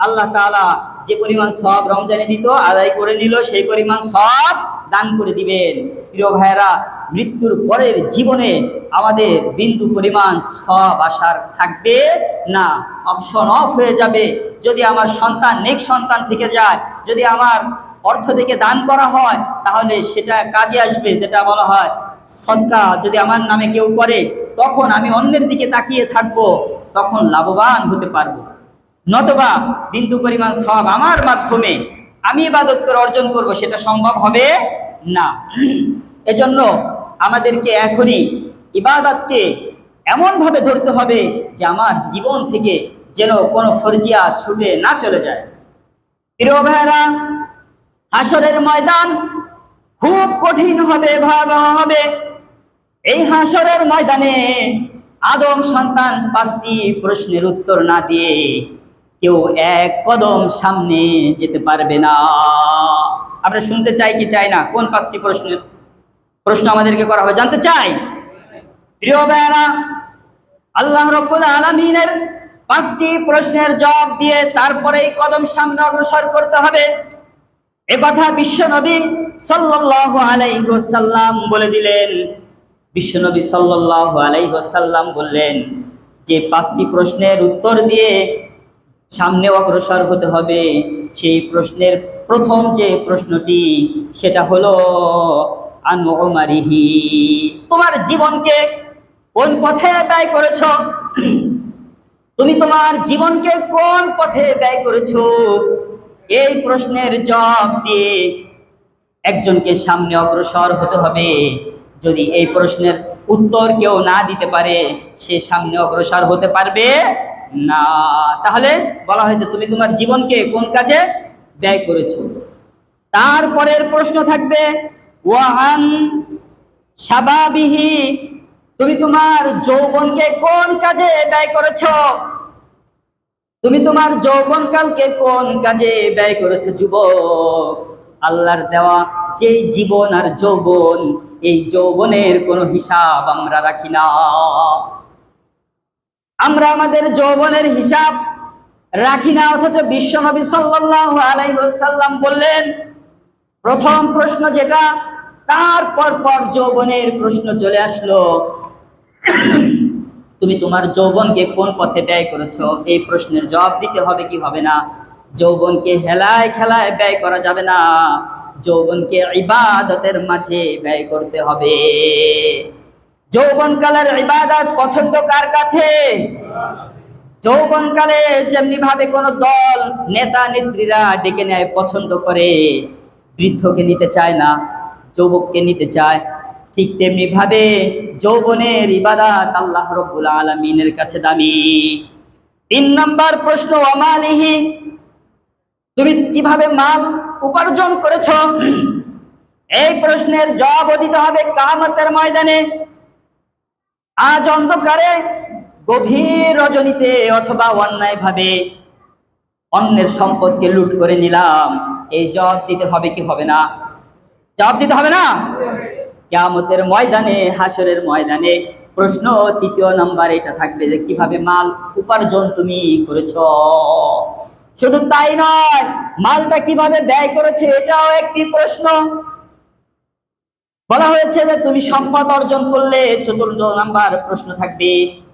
আল্লাহ তাআলা যে পরিমাণ সওয়াব রমজানে দিত আদায় করে নিল, সেই পরিমাণ সওয়াব দান করে দিবেন। প্রিয় ভাইয়েরা, মৃত্যুর পরের জীবনে আমাদের বিন্দু পরিমাণ সওয়াব আশার থাকবে না, অপশন অফ হয়ে যাবে। যদি আমার সন্তান নেক সন্তান থেকে যায়, যদি আমার অর্থ থেকে দান করা হয় তাহলে সেটা কাজে আসবে। যেটা বলা হয় সদকা যদি আমার নামে কেউ করে তখন আমি অন্যের দিকে তাকিয়ে থাকবো, তখন লাভবান হতে পারবো। নতবা বিন্দু পরিমাণ সওয়াব আমার মাধ্যমে আমি ইবাদত করে অর্জন করব, সেটা সম্ভব হবে না। এজন্য আমাদেরকে এখনই ইবাদতকে এমনভাবে ধরতে হবে যে আমার জীবন থেকে যেন কোনো ফরজিয়া ছুটে না চলে যায়। প্রিয় ভাইরা, হাসরের ময়দান খুব কঠিন হবে, ভয়াবহ হবে। এই হাসরের ময়দানে আদম সন্তান 5টি প্রশ্নের উত্তর না দিয়ে কেউ 1 কদম সামনে যেতে পারবে না। আমরা শুনতে চাই কি চাই না? কোন 5টি প্রশ্ন আমাদেরকে করা হবে জানতে চাই? প্রিয় ভাইরা, আল্লাহ রাব্বুল আলামিনের 5টি প্রশ্নের জবাব দিয়ে তারপরেই কদম সামনে অগ্রসর করতে হবে। একথা বিশ্বনবী সাল্লাল্লাহু আলাইহি ওয়াসাল্লাম বলে দিলেন। বিশ্বনবী সাল্লাল্লাহু আলাইহি ওয়াসাল্লাম বললেন যে 5টি প্রশ্নের উত্তর দিয়ে সামনে অগ্রসর হতে হবে। সেই প্রশ্নের প্রথম যে প্রশ্নটি সেটা হলো আন উমারিহি, তোমার জীবনকে কোন পথে ব্যয় করেছো? তুমি তোমার জীবনকে কোন পথে ব্যয় করেছো? এই প্রশ্নের জবাব দিয়ে একজনকে সামনে অগ্রসর হতে হবে। যদি এই প্রশ্নের উত্তর কেউ না দিতে পারে সে সামনে অগ্রসর হতে পারবে না। তাহলে বলা হয়েছে তুমি তোমার জীবনকে কোন কাজে ব্যয় করেছো। তারপরের প্রশ্ন থাকবে ওয়াহান শাবাবিহি, তুমি তোমার যৌবনকে কোন কাজে ব্যয় করেছো? তুমি তোমার যৌবনকালকে কোন কাজে ব্যয় করেছো? যুবক, আল্লাহর দেওয়া যেই জীবন আর যৌবন, এই যৌবনের কোনো হিসাব আমরা রাখি না। আমরা আমাদের যৌবনের হিসাব রাখি না, অথচ বিশ্বনবী সাল্লাল্লাহু আলাইহি ওয়াসাল্লাম বললেন প্রথম প্রশ্ন যেটা, তারপর পর যৌবনের প্রশ্ন চলে আসলো, তুমি তোমার যৌবনকে কোন পথে ব্যয় করেছো? এই প্রশ্নের জবাব দিতে হবে কি হবে না? যৌবনকে হেলায় খেলায় ব্যয় করা যাবে না, যৌবনকে ইবাদতের মাঝে ব্যয় করতে হবে। যৌবনকালের ইবাদত পছন্দ কার কাছে? যৌবনকালে যেমনি ভাবে কোন দল নেতা নেত্রীরা ডেকে নেয়, পছন্দ করে, বৃদ্ধকে নিতে চায় না, যুবককে নিতে চায়, ঠিক তেমনি ভাবে যৌবনের ইবাদত আল্লাহ রাব্বুল আলামিনের কাছে দামি। 3 নম্বর প্রশ্ন ওয়ামালিহি, তুমি কিভাবে মাল উপার্জন করেছো? এই প্রশ্নের জবাব দিতে হবে কিয়ামতের ময়দানে। আজ অন্ধকারে গভীর রজনীতে অথবা অন্যায়ভাবে অন্যের সম্পদকে লুট করে নিলাম, এই জবাব দিতে হবে কি হবে না? জবাব দিতে হবে না? কিয়ামতের ময়দানে, হাসরের ময়দানে প্রশ্ন তৃতীয় নাম্বার এটা থাকবে যে কিভাবে মাল উপার্জন তুমি করেছ। শুধু তাই নয়, মালটা কিভাবে ব্যয় করেছে এটাও একটি প্রশ্ন। বলা হয়েছে যে তুমি সম্পদ অর্জন করলে চতুর্থ নাম্বার প্রশ্ন থাকবে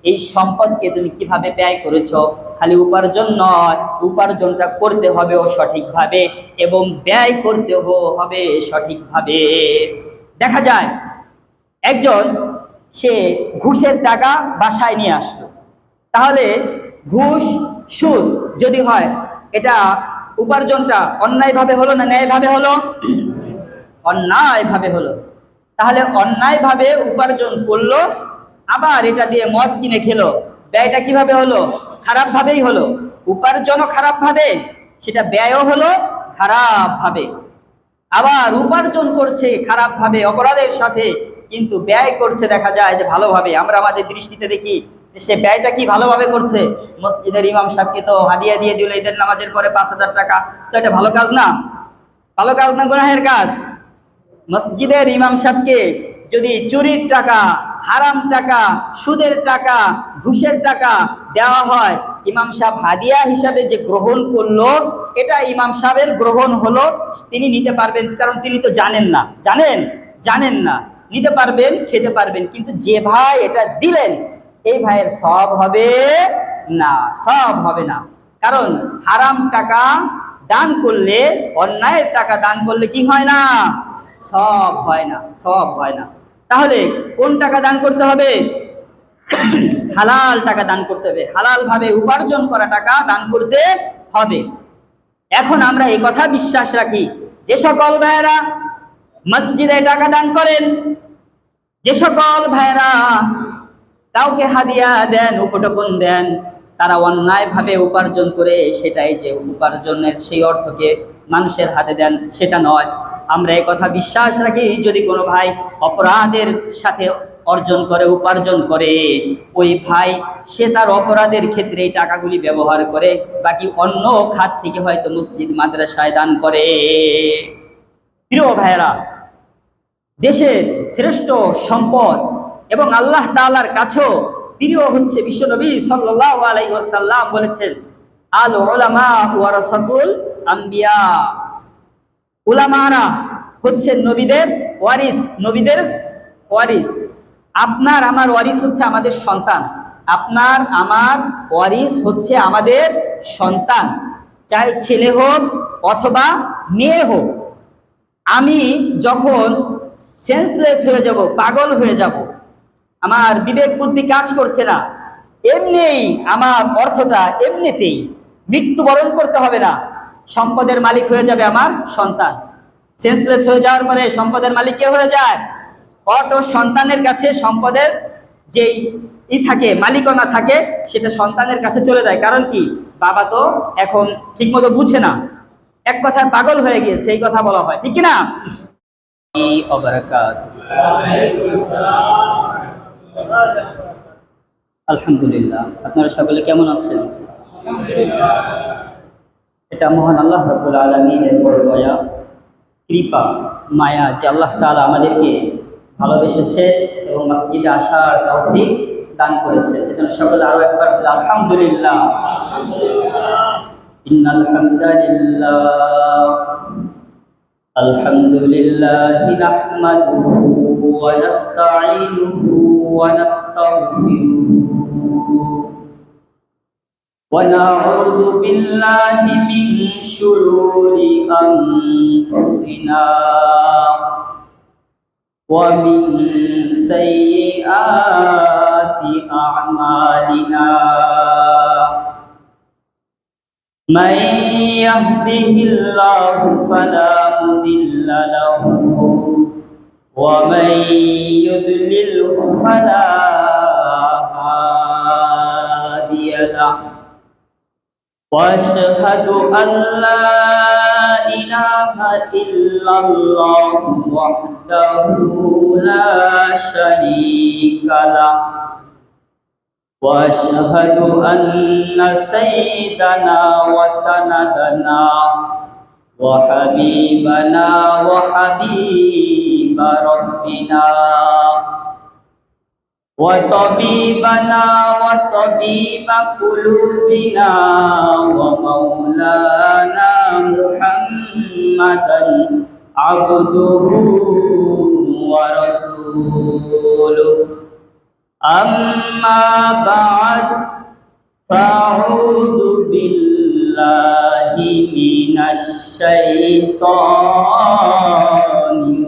এই সম্পদকে তুমি কিভাবে ব্যয় করেছো। খালি উপার্জন নয়, উপার্জনটা করতে হবে সঠিকভাবে এবং ব্যয় করতে হবে সঠিকভাবে। দেখা যায় একজন সে ঘুষের টাকা বাসায় নিয়ে আসলো, তাহলে ঘুষ সুদ যদি হয় এটা উপার্জনটা অন্যায়ভাবে হলো না ন্যায়ভাবে হলো? অন্যায়ভাবে হলো। তাহলে অন্যায়ভাবে উপার্জন করলো, আবার এটা দিয়ে মদ কিনে খেলো, ব্যয়টা কিভাবে হলো? খারাপ ভাবেই হলো। উপার্জনও খারাপ ভাবে, সেটা ব্যয়ও হলো খারাপ ভাবে। আবার উপার্জন করছে খারাপ ভাবে অপরাধের সাথে, কিন্তু ব্যয় করছে দেখা যায় যে ভালোভাবে। আমরা আমাদের দৃষ্টিতে দেখি যে সে ব্যয়টা কি ভালোভাবে করছে। মসজিদের ইমাম সাহেবকে তো হাদিয়া দিয়ে দিল ঈদের নামাজের পরে 5,000 টাকা, তো এটা ভালো কাজ না? ভালো কাজ না গুনাহের কাজ? মসজিদের ইমাম সাহেবকে যদি চুরির টাকা, হারাম টাকা, সুদের টাকা, ঘুষের টাকা দেওয়া হয়, ইমাম সাহেব হাদিয়া হিসাবে যে গ্রহণ করলো, এটা ইমাম সাহেবের গ্রহণ হলো, তিনি নিতে পারবেন, কারণ তিনি তো জানেন না। জানেন না, নিতে পারবেন, খেতে পারবেন, কিন্তু যে ভাই এটা দিলেন এই ভাইয়ের সব হবে না, সব হবে না। কারণ হারাম টাকা দান করলে, অন্যায়ের টাকা দান করলে কি হয় না? সব হয় না, সব হয় না। তাহলে কোন টাকা দান করতে হবে? হালাল টাকা দান করতে হবে, হালাল ভাবে উপার্জন করা টাকা দান করতে হবে। এখন আমরা এই কথা বিশ্বাস রাখি, যে সকল ভাইয়েরা মসজিদে টাকা দান করেন, যে সকল ভাইয়েরা কাউকে হাদিয়া দেন, উপটোকন দেন, তারা অন্যায়ভাবে উপার্জন করে সেটাই যে উপার্জনের সেই অর্থকে মানুষের হাতে দেন সেটা নয়। আমরা এই কথা বিশ্বাস রাখি, যদি কোনো ভাই অপরাধের সাথে অর্জন করে, উপার্জন করে, ওই ভাই সে তার অপরাধের ক্ষেত্রে এই টাকাগুলি ব্যবহার করে, বাকি অন্য খাত থেকে হয়তো মসজিদ মাদ্রাসায় দান করে। প্রিয় ভাইয়েরা, দেশের শ্রেষ্ঠ সম্পদ এবং আল্লাহ তাআলার কাছেও প্রিয় হচ্ছে বিশ্বনবী সাল্লাল্লাহু আলাইহি ওয়াসাল্লাম বলেছেন, আল উলামা ওয়ারাসাতুল আম্বিয়া। উলামারা হচ্ছে নবীদের ওয়ারিস, নবীদের ওয়ারিস। আপনার আমার ওয়ারিস হচ্ছে আমাদের সন্তান, আপনার আমার ওয়ারিস হচ্ছে আমাদের সন্তান, চাই ছেলে হোক অথবা মেয়ে হোক। আমি যখন সেন্সলেস হয়ে যাব, পাগল হয়ে যাব, আমার বিবেক বুদ্ধি কাজ করছে না, এমনিই আমার অর্থটা এমনিতেই মৃত্যুবরণ করতে হবে না, সম্পদের মালিক হয়ে যাবে আমার সন্তান। সেন্সলেস হয়ে যাওয়ার পরে সম্পদের মালিক কে হয়ে যায়? অটো সন্তানের কাছে সম্পদের যেই থাকে, মালিকানা থাকে, সেটা সন্তানের কাছে চলে যায়। কারণ কি? বাবা তো এখন ঠিকমতো বুঝে না, এক কথায় পাগল হয়ে গিয়েছে, এই কথা বলা হয়, ঠিক কিনা? আলহামদুলিল্লাহ, আপনারা সকলে কেমন আছেন? এটা মহান আল্লাহ রাব্বুল আলামিনের বড় দয়া, কৃপা, মায়া যে আল্লাহ তাআলা আমাদেরকে ভালোবেসেছে এবং মসজিদে আসার তৌফিক দান করেছে। এজন্য সকলে আরো একবার আলহামদুলিল্লাহ। ইন্নাল হামদালিল্লাহ, আলহামদুলিল্লাহি নাহমাদুহু ওয়া নাস্তাঈনুহু ওয়া নাস্তাগফিরুহু ওয়া নাউযু বিল্লাহি মিন শুরুরি আনফুসিনা ওয়া মিন সাইয়্যাতি আ'মালিনা। من يهده الله فلا مضل له ومن يضلله فلا هادي له واشهد ان لا اله الا الله وحده لا شريك له واشهد ان سيدنا وسندنا وحبيبنا وحبيب ربنا وطبيبنا وطبيب قلوبنا ومولانا محمدا عبده ورسوله أما بعد فأعوذ بالله من الشيطان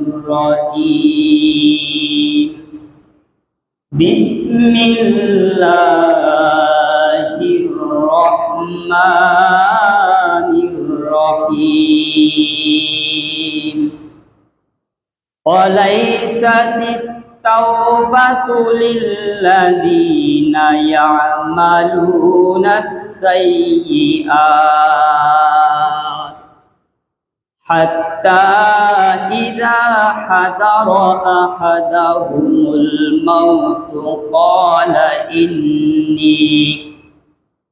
الرجيم بسم الله الرحمن الرحيم وليست التوبة للذين يعملون السيئات حتى إذا حضر أحدهم الموت قال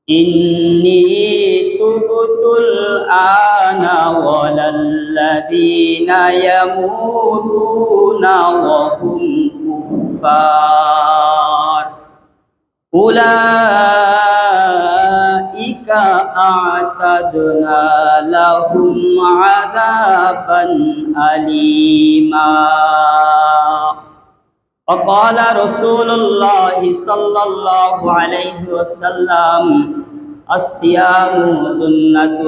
إني تبت الآن ولا الذين يموتون وهم كفار أولئك أعتدنا لهم عذابا أليما وقال رسول الله صلى الله عليه وسلم الصيام جنة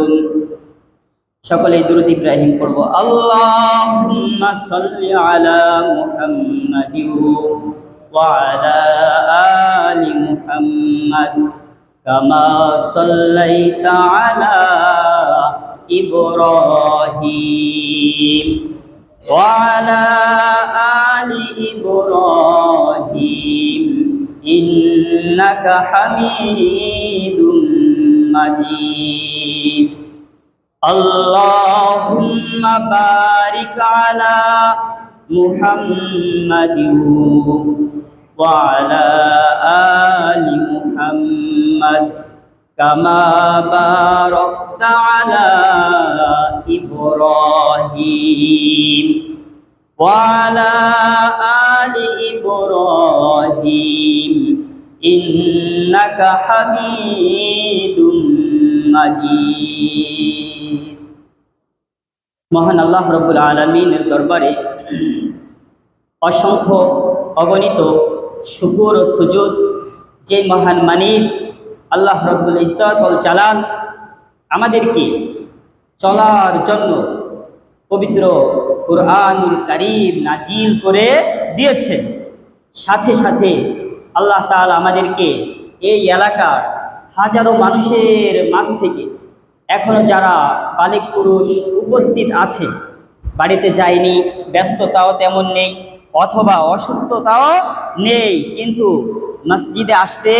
সকলে দুরূদ ইব্রাহিম পড়ব আল্লাহুম্মা সাল্লি আলা মুহাম্মাদি ওয়া আলা আলি মুহাম্মাদ কামা সাল্লাইতা আলা ইব্রাহিম ওয়া আলা আলি ইব্রাহিম ইন্নাকা হামিদুম মাজিদ اللهم بارك على محمد وعلى آل محمد كما باركت على إبراهيم وعلى آل إبراهيم إنك حميد مجيد মহান আল্লাহ রব্বুল আলামিনের দরবারে অসংখ্য অগণিত শুকর ও সুজুদ যে মহান মালিক আল্লাহ রব্বুল ইজ্জত ওয়াল জালাল আমাদেরকে চলার জন্য পবিত্র কুরআনুল কারীম নাজিল করে দিয়েছেন। সাথে সাথে আল্লাহ তাআলা আমাদেরকে এই এলাকার হাজারো মানুষের মাঝ থেকে এখনো যারা বালিক পুরুষ উপস্থিত আছে, বাড়িতে যায়নি, ব্যস্ততাও তেমন নেই অথবা অসুস্থতাও নেই, কিন্তু মসজিদে আসতে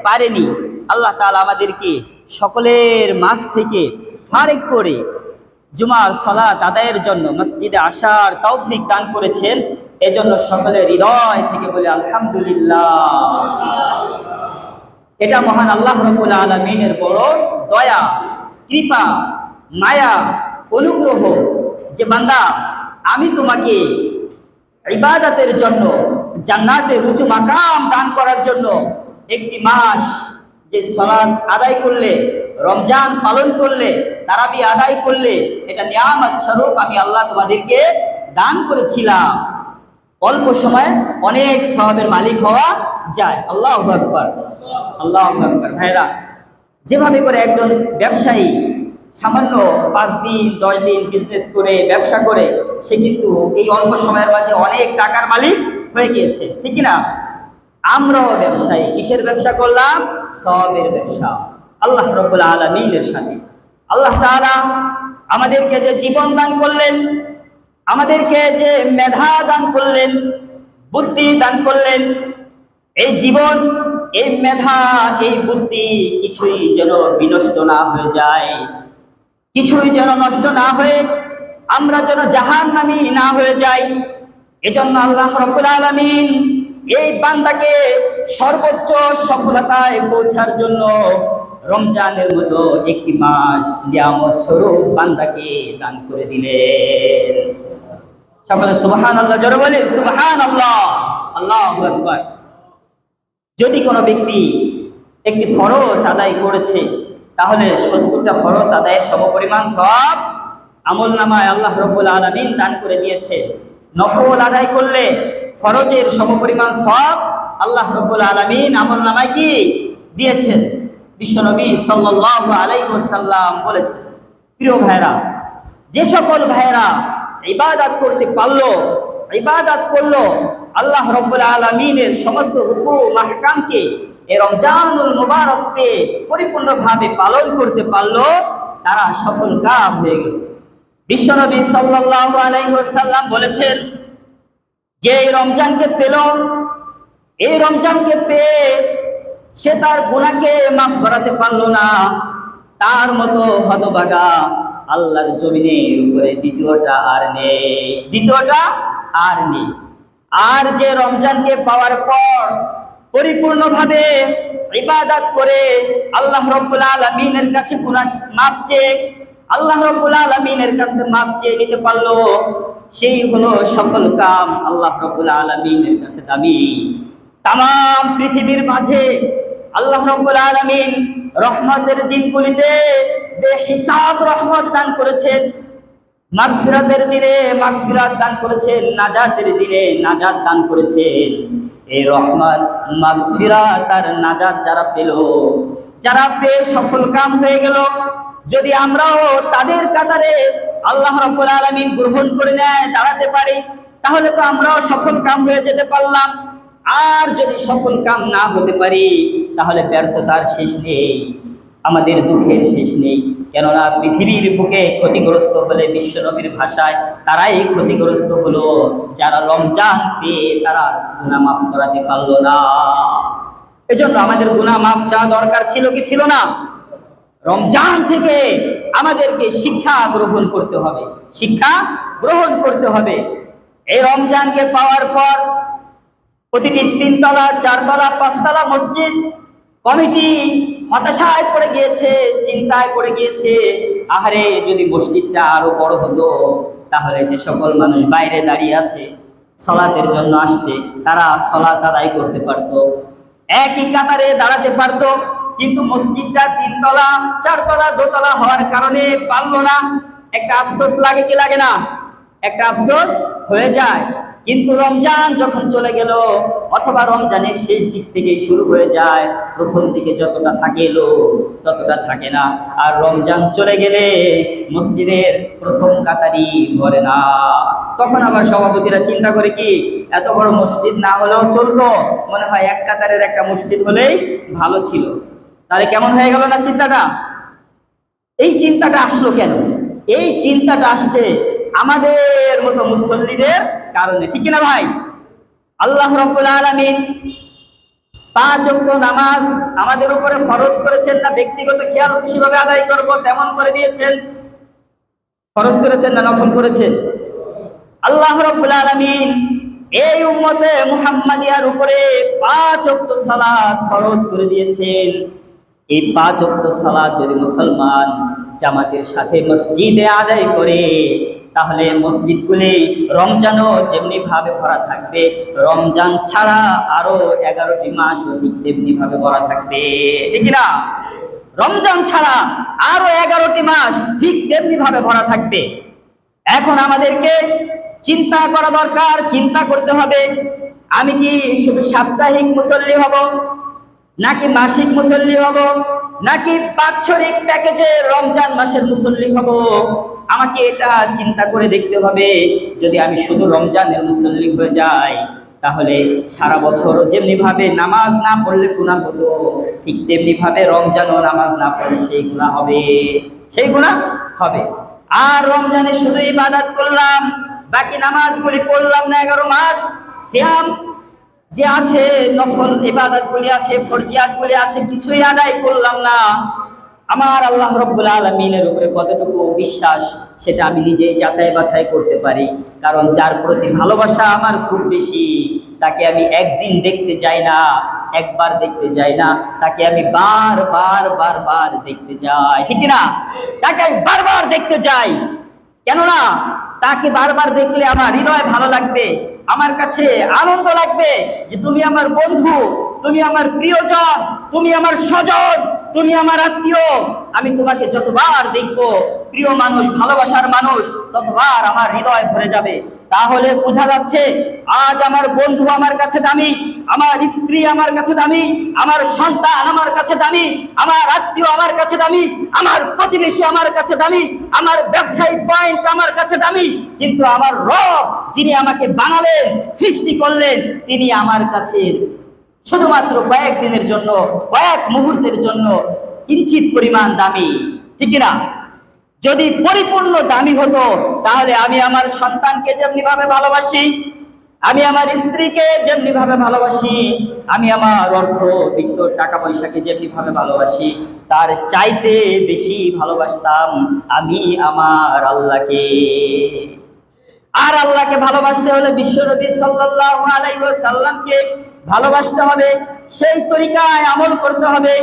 পারেনি, আল্লাহ তাআলা আমাদেরকে সকলের মাঝ থেকে ফারিক করে জুমার সালাত আদায়ের জন্য মসজিদে আসার তৌফিক দান করেছেন। এজন্য সকলের হৃদয় থেকে বলে আলহামদুলিল্লাহ। এটা মহান আল্লাহ রাব্বুল আলামিনের বড় দয়া, কৃপা, মায়া, অনুগ্রহ যে বান্দা আমি তোমাকে ইবাদতের জন্য জান্নাতের উঁচু মাকাম দান করার জন্য একটি মাস যে সালাত আদায় করলে, রমজান পালন করলে, তারাবি আদায় করলে, এটা নিয়ামত স্বরূপ আমি আল্লাহ তোমাদেরকে দান করেছিলাম। অল্প সময় অনেক সওয়াবের মালিক হওয়া যায়। আল্লাহু আকবার, আল্লাহু আকবার। ভাইরা, যেভাবে করে একজন ব্যবসায়ী সামান্য 5 দিন 10 দিন বিজনেস করে ব্যবসা করে সে কিন্তু এই অল্প সময়ের মাঝে অনেক টাকার মালিক হয়ে গিয়েছে, ঠিক না? আমরাও ব্যবসায়ী, কিসের ব্যবসা করলাম? সওয়াবের ব্যবসা আল্লাহ রাব্বুল আলামিনের সাথে। আল্লাহ তাআলা আমাদেরকে যে জীবন দান করলেন, আমাদেরকে যে মেধা দান করলেন, বুদ্ধি দান করলেন, এই জীবন, এই মেধা, এই বুদ্ধি কিছুই যেন বিনষ্ট না হয়ে যায়, কিছুই যেন নষ্ট না হয়ে আমরা যেন জাহান্নামী না হয়ে যাই। এজন্য আল্লাহ রাব্বুল আলামিন এই বান্দাকে সর্বোচ্চ সফলতায় পৌঁছার জন্য রমজানের মতো একটি মাস নিয়ামত স্বরূপ বান্দাকে দান করে দিলেন। সকলে সুবহানাল্লাহ জোরে বলেন সুবহানাল্লাহ, আল্লাহু আকবার। যদি কোনো ব্যক্তি একটি ফরজ আদায় করেছে তাহলে 70টা ফরজ আদায়ের সমপরিমাণ সওয়াব আমলনামায় আল্লাহ রাব্বুল আলামিন দান করে দিয়েছে। নফল আদায় করলে ফরজের সমপরিমাণ সওয়াব আল্লাহ রাব্বুল আলামিন আমলনামায় কি দিয়েছেন। বিশ্বনবী সাল্লাল্লাহু আলাইহি ওয়াসাল্লাম বলেছেন, প্রিয় ভাইরা, যে সকল ভাইরা ইবাদত করতে পারলো, ইবাদত করলো, আল্লাহ রাব্বুল আলামিনের সমস্ত হুকুম আহকামকে এই রমজানুল মুবারককে পরিপূর্ণভাবে পালন করতে পারলো, তারা সফল কাম হয়ে গেল। বিশ্বনবী সাল্লাল্লাহু আলাইহি ওয়াসাল্লাম বলেছেন, যে এই রমজানকে পেল, এই রমজানকে পেয়ে সে তার গুনাহকে মাফ করাতে পারলো না, তার মতো হতভাগা আল্লাহর জমিনের উপরে দ্বিতীয়টা আর নেই, দ্বিতীয়টা আর নেই। আর যে রমজানকে পাওয়ার পর পরিপূর্ণভাবে ইবাদত করে আল্লাহ রাব্বুল আলামিনের কাছে গুনাহ মাফ চেয়ে আল্লাহ রাব্বুল আলামিনের কাছে মাফ চেয়ে নিতে পারলো, সেই হলো সফল কাম আল্লাহ রাব্বুল আলামিনের কাছে দামি। তামাম পৃথিবীর মাঝে আল্লাহ রাব্বুল আলামিন রহমতের দিনগুলিতে বেহিসাব রহমত দান করেছেন, মাগফিরাতের দিনে মাগফিরাত দান করেছেন, নাজাতের দিনে নাজাত দান করেছেন। এই রহমত, মাগফিরাত আর নাজাত যারা পেল, যারা পেয়ে সফল কাম হয়ে গেল, যদি আমরাও তাদের কাতারে আল্লাহ রাব্বুল আলামিন গ্রহণ করে নেয় দাঁড়াতে পারি, তাহলে তো আমরাও সফল কাম হয়ে যেতে পারলাম। আর যদি সফল কাম না হতে পারি, তাহলে ব্যর্থতার শেষ নেই, আমাদের দুঃখের শেষ নেই। কেননা পৃথিবীর বুকে ক্ষতিগ্রস্ত হলে বিশ্বনবীর ভাষায় তারাই ক্ষতিগ্রস্ত হলো যারা রমজান পেয়ে তারা গুনাহ মাফ করাতে পারলো না। এজন্য আমাদের গুনাহ মাফ চাওয়া দরকার ছিল কি ছিল না? রমজান থেকে আমাদেরকে শিক্ষা গ্রহণ করতে হবে, শিক্ষা গ্রহণ করতে হবে। এই রমজানকে পাওয়ার পর প্রতিটি 3 তলা 4 তলা 5 তলা মসজিদ কমিটি হতাশায় পড়ে গিয়েছে, চিন্তায় পড়ে গিয়েছে। আহারে, যদি মসজিদটা আরো বড় হতো, তাহলে যে সকল মানুষ বাইরে দাঁড়িয়ে আছে সালাতের জন্য আসছে, তারা সালাত আদায় করতে পারতো, একই কাতারে দাঁড়াতে পারতো। কিন্তু মসজিদটা 3 তলা 4 তলা 2 তলা হওয়ার কারণে পারলো না। একটা আফসোস লাগে কি লাগে না? একটা আফসোস হয়ে যায়। কিন্তু রমজান যখন চলে গেল, অথবা রমজানের শেষ দিক থেকেই শুরু হয়ে যায়, প্রথম দিকে যতটা থাকে লোক ততটা থাকে না। আর রমজান চলে গেলে মসজিদের প্রথম কাতারি ভরে না। তখন আবার সভাপতিরা চিন্তা করে কি, এত বড় মসজিদ না হলেও চলতো, মনে হয় এক কাতারের একটা মসজিদ হলেই ভালো ছিল। তাহলে কেমন হয়ে গেল না চিন্তাটা? এই চিন্তাটা আসলো কেন? এই চিন্তাটা আসছে আমাদের মতো মুসল্লিদের কারণে, ঠিক না ভাই? আল্লাহ রাব্বুল আলামিন 5 ওয়াক্ত নামাজ আমাদের উপরে ফরজ করেছেন না ব্যক্তিগত খেয়াল খুশিভাবে আদায় করব তেমন করে দিয়েছেন? ফরজ করেছেন না নফল করেছেন? আল্লাহ রাব্বুল আলামিন এই উম্মতে মুহাম্মাদিয়ার উপরে 5 ওয়াক্ত সালাত ফরজ করে দিয়েছেন। এই 5 ওয়াক্ত সালাত যদি মুসলমান জামাতের সাথে মসজিদে আদায় করে, তাহলে মসজিদগুলি রমজানও যেমনি ভাবে ভরা থাকবে, রমজান ছাড়া আরো 11টি মাসও ঠিক তেমনি ভাবে ভরা থাকবে, ঠিক না? রমজান ছাড়া আরো 11টি মাস ঠিক তেমনি ভাবে ভরা থাকবে। এখন আমাদেরকে চিন্তা করা দরকার, চিন্তা করতে হবে, আমি কি শুধু সাপ্তাহিক মুসল্লি হব, নাকি মাসিক মুসল্লি হব, নাকি বাৎসরিক প্যাকেজে রমজান মাসের মুসল্লি হব? আমাকে এটা চিন্তা করে দেখতে হবে। যদি আমি শুধু রমজানের মুসল্লি হয়ে যাই, তাহলে সারা বছর যেমনি ভাবে নামাজ না পড়লে গুনাহ হতো, ঠিক তেমনি ভাবে রমজানও নামাজ না পড়লে সেই গুনাহ হবে, সেই গুনাহ হবে। আর রমজানে শুধু ইবাদত করলাম, বাকি নামাজগুলি পড়লাম না, 11 মাস সিয়াম যে আছে, নফল ইবাদতগুলি আছে, ফরজিয়াতগুলি আছে, কিছুই আদায় করলাম না। আমার আল্লাহ রাব্বুল আলামিনের উপরে কতটুকু বিশ্বাস সেটা আমি নিজেই যাচাই বাছাই করতে পারি। কারণ যার প্রতি ভালোবাসা আমার খুব বেশি, তাকে আমি একদিন দেখতে যাই না, একবার দেখতে যাই না, তাকে আমি বারবার দেখতে যাই, ঠিক না? তাকে আমি বারবার দেখতে যাই। কেননা তাকে বারবার দেখলে আমার হৃদয় ভালো লাগবে, আমার কাছে আনন্দ লাগবে যে তুমি আমার বন্ধু, তুমি আমার প্রিয়জন, তুমি আমার স্বজন, তুমি আমার আত্মীয়। আমি তোমাকে যতবার দেখবো, প্রিয় মানুষ, ভালোবাসার মানুষ, ততবার আমার হৃদয় ভরে যাবে। তাহলে বোঝা যাচ্ছে আজ আমার বন্ধু আমার কাছে দামি, আমার স্ত্রী আমার কাছে দামি, আমার সন্তান আমার কাছে দামি, আমার আত্মীয় আমার কাছে দামি, আমার প্রতিবেশী আমার কাছে দামি, আমার ব্যবসায়িক পয়েন্ট আমার কাছে দামি, কিন্তু আমার রব যিনি আমাকে বানালেন, সৃষ্টি করলেন, তিনি আমার কাছে শুধুমাত্র কয়েকদিনের জন্য, কয়েক মুহূর্তের জন্য কিঞ্চিত পরিমাণ দামি, ঠিক না? যদি পরিপূর্ণ দামি হতো, তাহলে আমি আমার সন্তানকে যেমনি ভাবে ভালোবাসি, আমি আমার স্ত্রীকে যেমনি ভাবে ভালোবাসি, আমি আমার অর্থ বিত্ত টাকা পয়সাকে যেমনি ভাবে ভালোবাসি, তার চাইতে বেশি ভালোবাসতাম আমি আমার আল্লাহকে। আর আল্লাহকে ভালোবাসতে হলে বিশ্বনবী সাল্লাল্লাহু আলাইহি ওয়াসাল্লামকে ভালোবাসতে হবে, সেই তরিকায় আমল করতে হবে।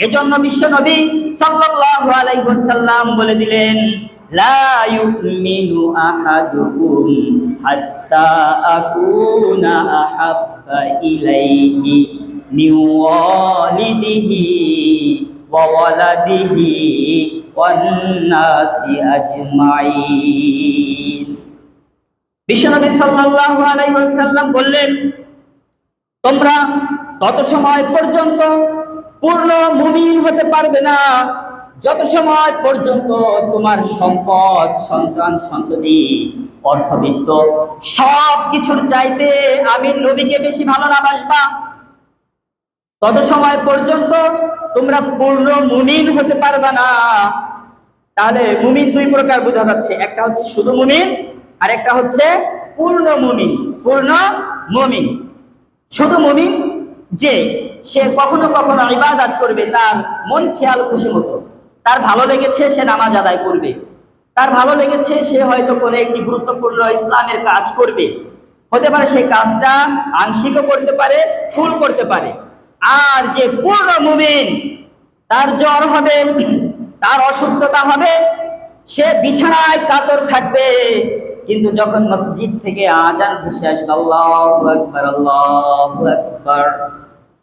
এজন্য বিশ্বনবী সাল্লাল্লাহু আলাইহি ওয়াসাল্লাম বলে দিলেন, লা ইউমিনু আহাদুকুম হাত্তা আকুনা আহাব্বা ইলাইহি মিন ওয়ালিদিহি ওয়া ওয়ালাদিহি ওয়ান নাসি আজমাইন। বিশ্বনবী সাল্লাল্লাহু আলাইহি ওয়াসাল্লাম বললেন, তোমরা তত সময় পর্যন্ত পূর্ণ মুমিন হতে পারবে না যত সময় পর্যন্ত তোমার সম্পদ, সন্তান, সন্ততি, অর্থবিত্ত সব কিছুর চাইতে আমি নবীকে বেশি ভালো না বাসবা, তত সময় পর্যন্ত তোমরা পূর্ণ মুমিন হতে পারবে না। তাহলে মুমিন দুই প্রকার বোঝা যাচ্ছে, একটা হচ্ছে শুধু মুমিন, আর একটা হচ্ছে পূর্ণ মুমিন। পূর্ণ মুমিন, শুধু মুমিন যে সে কখনো কখনো ইবাদত করবে তার মন খেয়াল খুশি মতো, তার ভালো লেগেছে সে নামাজ আদায় করবে, তার ভালো লেগেছে সে হয়তো কোনো একটি গুরুত্বপূর্ণ ইসলামের কাজ করবে, হতে পারে সেই কাজটা আংশিকও করতে পারে, ফুল করতে পারে। আর যে পূর্ণ মুমিন, তার জ্বর হবে, তার অসুস্থতা হবে, সে বিছানায় কাতর থাকবে, কিন্তু যখন মসজিদ থেকে আজান ভেসে আসবে, আল্লাহু আকবার, আল্লাহু আকবার,